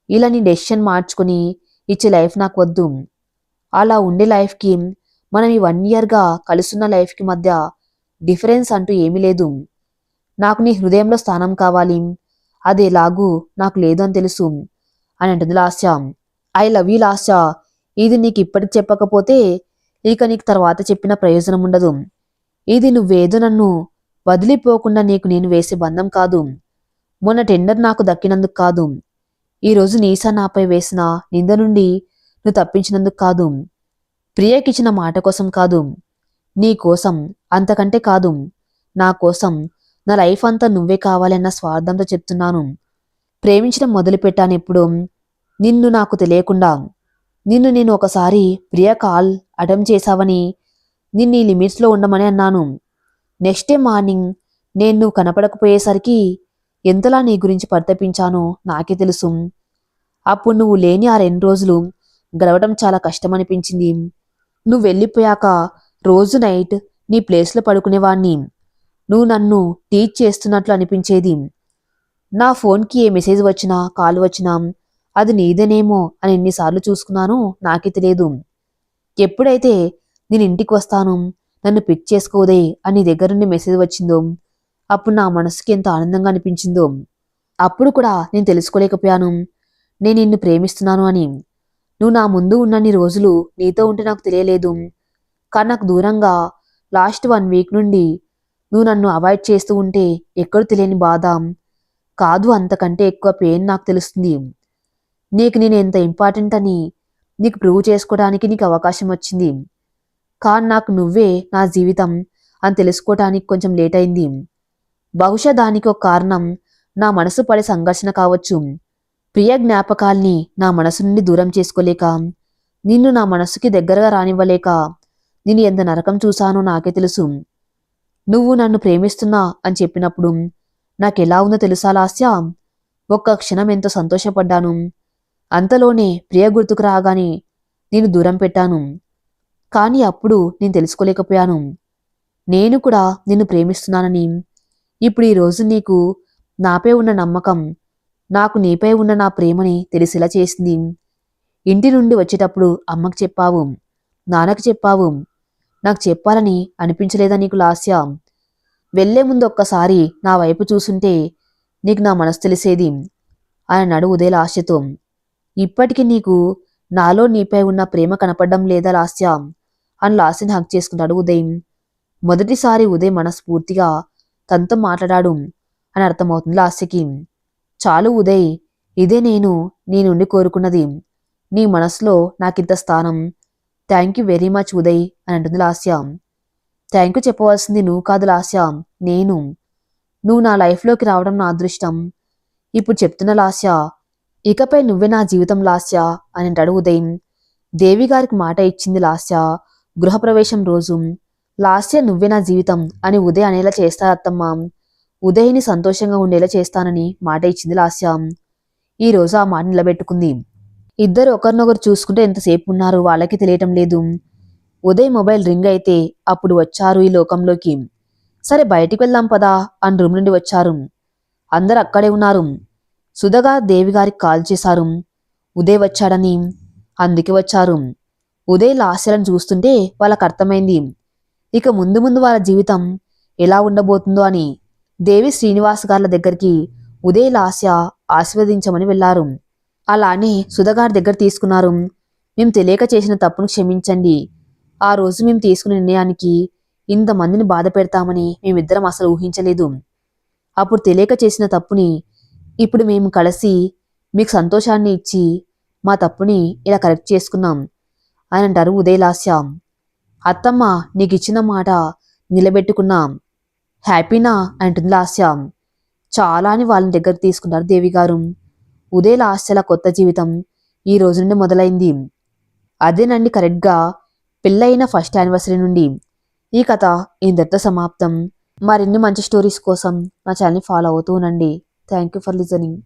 ఇలా నీ డెసిషన్ మార్చుకుని ఇచ్చే లైఫ్ నాకు వద్దు. అలా ఉండే లైఫ్కి మనం ఈ 1 ఇయర్గా కలుసున్న లైఫ్కి మధ్య డిఫరెన్స్ అంటూ ఏమీ లేదు. నాకు నీ హృదయంలో స్థానం కావాలి. అది ఎలాగూ నాకు లేదు అని తెలుసు అని అంటుంది Lasya. I love you Lasya. ఇది నీకు ఇప్పటికి చెప్పకపోతే ఇక నీకు తర్వాత చెప్పిన ప్రయోజనం ఉండదు. ఇది నువ్వేదో నన్ను వదిలిపోకుండా నీకు నేను వేసే బంధం కాదు. మొన్న టెండర్ నాకు దక్కినందుకు కాదు. ఈరోజు నీసా నాపై వేసిన నింద నుండి నువ్వు తప్పించినందుకు కాదు. ప్రియకిచ్చిన మాట కోసం కాదు, నీ కోసం, అంతకంటే కాదు, నా కోసం, నా లైఫ్ అంతా నువ్వే కావాలన్న స్వార్థంతో చెప్తున్నాను. ప్రేమించడం మొదలుపెట్టాను ఎప్పుడు నిన్ను నాకు తెలియకుండా. నిన్ను నేను ఒకసారి ప్రియ కాల్ అటెంప్ట్ చేశావని, నిన్ను ఈ లిమిట్స్లో ఉండమని అన్నాను. నెక్స్ట్ డే మార్నింగ్ నేను నువ్వు కనపడకపోయేసరికి ఎంతలా నీ గురించి పరితపించానో నాకే తెలుసు. అప్పుడు నువ్వు లేని ఆ 2 రోజులు గడవడం చాలా కష్టమనిపించింది. నువ్వు వెళ్ళిపోయాక రోజు నైట్ నీ ప్లేస్లో పడుకునేవాణ్ణి. నువ్వు నన్ను టీచ్ చేస్తున్నట్లు అనిపించేది. నా ఫోన్కి ఏ మెసేజ్ వచ్చినా కాల్ వచ్చినా అది నీదేనేమో అని ఎన్నిసార్లు చూసుకున్నానో నాకే తెలియదు. ఎప్పుడైతే నేను ఇంటికి వస్తాను, నన్ను పిక్ చేసుకోదే అని నీ దగ్గర నుండి మెసేజ్ వచ్చిందో అప్పుడు నా మనసుకి ఎంత ఆనందంగా అనిపించిందో. అప్పుడు కూడా నేను తెలుసుకోలేకపోయాను నేను నిన్ను ప్రేమిస్తున్నాను అని. నువ్వు నా ముందు ఉన్నన్ని రోజులు నీతో ఉంటే నాకు తెలియలేదు. కానీ నాకు దూరంగా లాస్ట్ 1 వీక్ నుండి నువ్వు నన్ను అవాయిడ్ చేస్తూ ఉంటే ఎక్కడో తెలియని బాధ కాదు, అంతకంటే ఎక్కువ పెయిన్ నాకు తెలుస్తుంది. నీకు నేను ఎంత ఇంపార్టెంట్ అని నీకు ప్రూవ్ చేసుకోవడానికి నీకు అవకాశం వచ్చింది. కానీ నాకు నువ్వే నా జీవితం అని తెలుసుకోవటానికి కొంచెం లేట్ అయింది. బహుశా దానికి ఒక కారణం నా మనసు పడే సంఘర్షణ కావచ్చు. ప్రియ జ్ఞాపకాల్ని నా మనసు నుండి దూరం చేసుకోలేక, నిన్ను నా మనసుకి దగ్గరగా రానివ్వలేక నేను ఎంత నరకం చూశానో నాకే తెలుసు. నువ్వు నన్ను ప్రేమిస్తున్నా అని చెప్పినప్పుడు నాకెలా ఉందో తెలుసా లాస్య? ఒక్క క్షణం ఎంతో సంతోషపడ్డాను. అంతలోనే ప్రియ గుర్తుకు రాగానే నేను దూరం పెట్టాను. కానీ అప్పుడు నేను తెలుసుకోలేకపోయాను నేను కూడా నిన్ను ప్రేమిస్తున్నానని. ఇప్పుడు ఈరోజు నీకు నాపై ఉన్న నమ్మకం నాకు నీపై ఉన్న నా ప్రేమని తెలిసేలా చేసింది. ఇంటి నుండి వచ్చేటప్పుడు అమ్మకు చెప్పావు, నాన్నకు చెప్పావు. నాకు చెప్పాలని అనిపించలేదా నీకు లాస్య? వెళ్లే ముందు ఒక్కసారి నా వైపు చూసుంటే నీకు నా మనసు తెలిసేది అని అన్నాడు ఉదయ్ లాస్యతో. ఇప్పటికీ నీకు నాలో నీపై ఉన్న ప్రేమ కనపడడం లేదా లాస్య అని లాస్యని హక్ చేసుకుంటాడు ఉదయ్. మొదటిసారి ఉదయ్ మనస్ఫూర్తిగా తనతో మాట్లాడాడు అని అర్థమవుతుంది లాస్యకి. చాలు ఉదయ్, ఇదే నేను నీ నుండి కోరుకున్నది. నీ మనసులో నాకింత స్థానం. Thank you very much Uday అని అంటుంది లాస్య. థ్యాంక్ యూ చెప్పవలసింది నువ్వు కాదు లాస్య, నేను. నువ్వు నా లైఫ్లోకి రావడం నా అదృష్టం. ఇప్పుడు చెప్తున్న లాస్య, ఇకపై నువ్వే నా జీవితం లాస్య అని అంటాడు ఉదయ్. దేవి గారికి మాట ఇచ్చింది లాస్య గృహప్రవేశం రోజు. లాస్య నువ్వే నా జీవితం అని ఉదయ్ అనేలా చేస్తా అత్తమ్మ. ఉదయ్ని సంతోషంగా ఉండేలా చేస్తానని మాట ఇచ్చింది లాస్య. ఈ రోజు ఆ మాట నిలబెట్టుకుంది. ఇద్దరు ఒకరినొకరు చూసుకుంటే ఎంతసేపు ఉన్నారు వాళ్ళకి తెలియటం లేదు. ఉదయ్ మొబైల్ రింగ్ అయితే అప్పుడు వచ్చారు ఈ లోకంలోకి. సరే బయటికి వెళ్దాం పదా అని రూమ్ నుండి వచ్చారు. అందరు అక్కడే ఉన్నారు. సుధగా దేవి గారికి కాల్ చేశారు ఉదయ్ వచ్చాడని. అందుకే వచ్చారు. ఉదయ్ లాస్యలను చూస్తుంటే వాళ్ళకు అర్థమైంది ఇక ముందు ముందు వాళ్ళ జీవితం ఎలా ఉండబోతుందో అని. దేవి శ్రీనివాస్ గార్ల దగ్గరికి ఉదయ్ లాస్య ఆశీర్వదించమని వెళ్లారు. అలానే సుధగారి దగ్గర తీసుకున్నారు. మేము తెలియక చేసిన తప్పును క్షమించండి. ఆ రోజు మేము తీసుకున్న నిర్ణయానికి ఇంతమందిని బాధ పెడతామని మేమిద్దరం అసలు ఊహించలేదు. అప్పుడు తెలియక చేసిన తప్పుని ఇప్పుడు మేము కలిసి మీకు సంతోషాన్ని ఇచ్చి మా తప్పుని ఇలా కరెక్ట్ చేసుకున్నాం అని అంటారు ఉదయ్ లాస్య. అత్తమ్మ నీకు ఇచ్చిన మాట నిలబెట్టుకున్నాం, హ్యాపీనా అంటుంది లాస్య. చాలా అని వాళ్ళని దగ్గర తీసుకున్నారు దేవి గారు. ఉదయ్ లాస్యల కొత్త జీవితం ఈ రోజు నుండి మొదలైంది. అదేనండి కరెక్ట్గా పెళ్ళైన ఫస్ట్ యానివర్సరీ నుండి. ఈ కథ ఇంతటితో సమాప్తం. మరిన్ని మంచి స్టోరీస్ కోసం నా ఛానల్ని ఫాలో అవుతూ ఉండండి. Thank you for listening.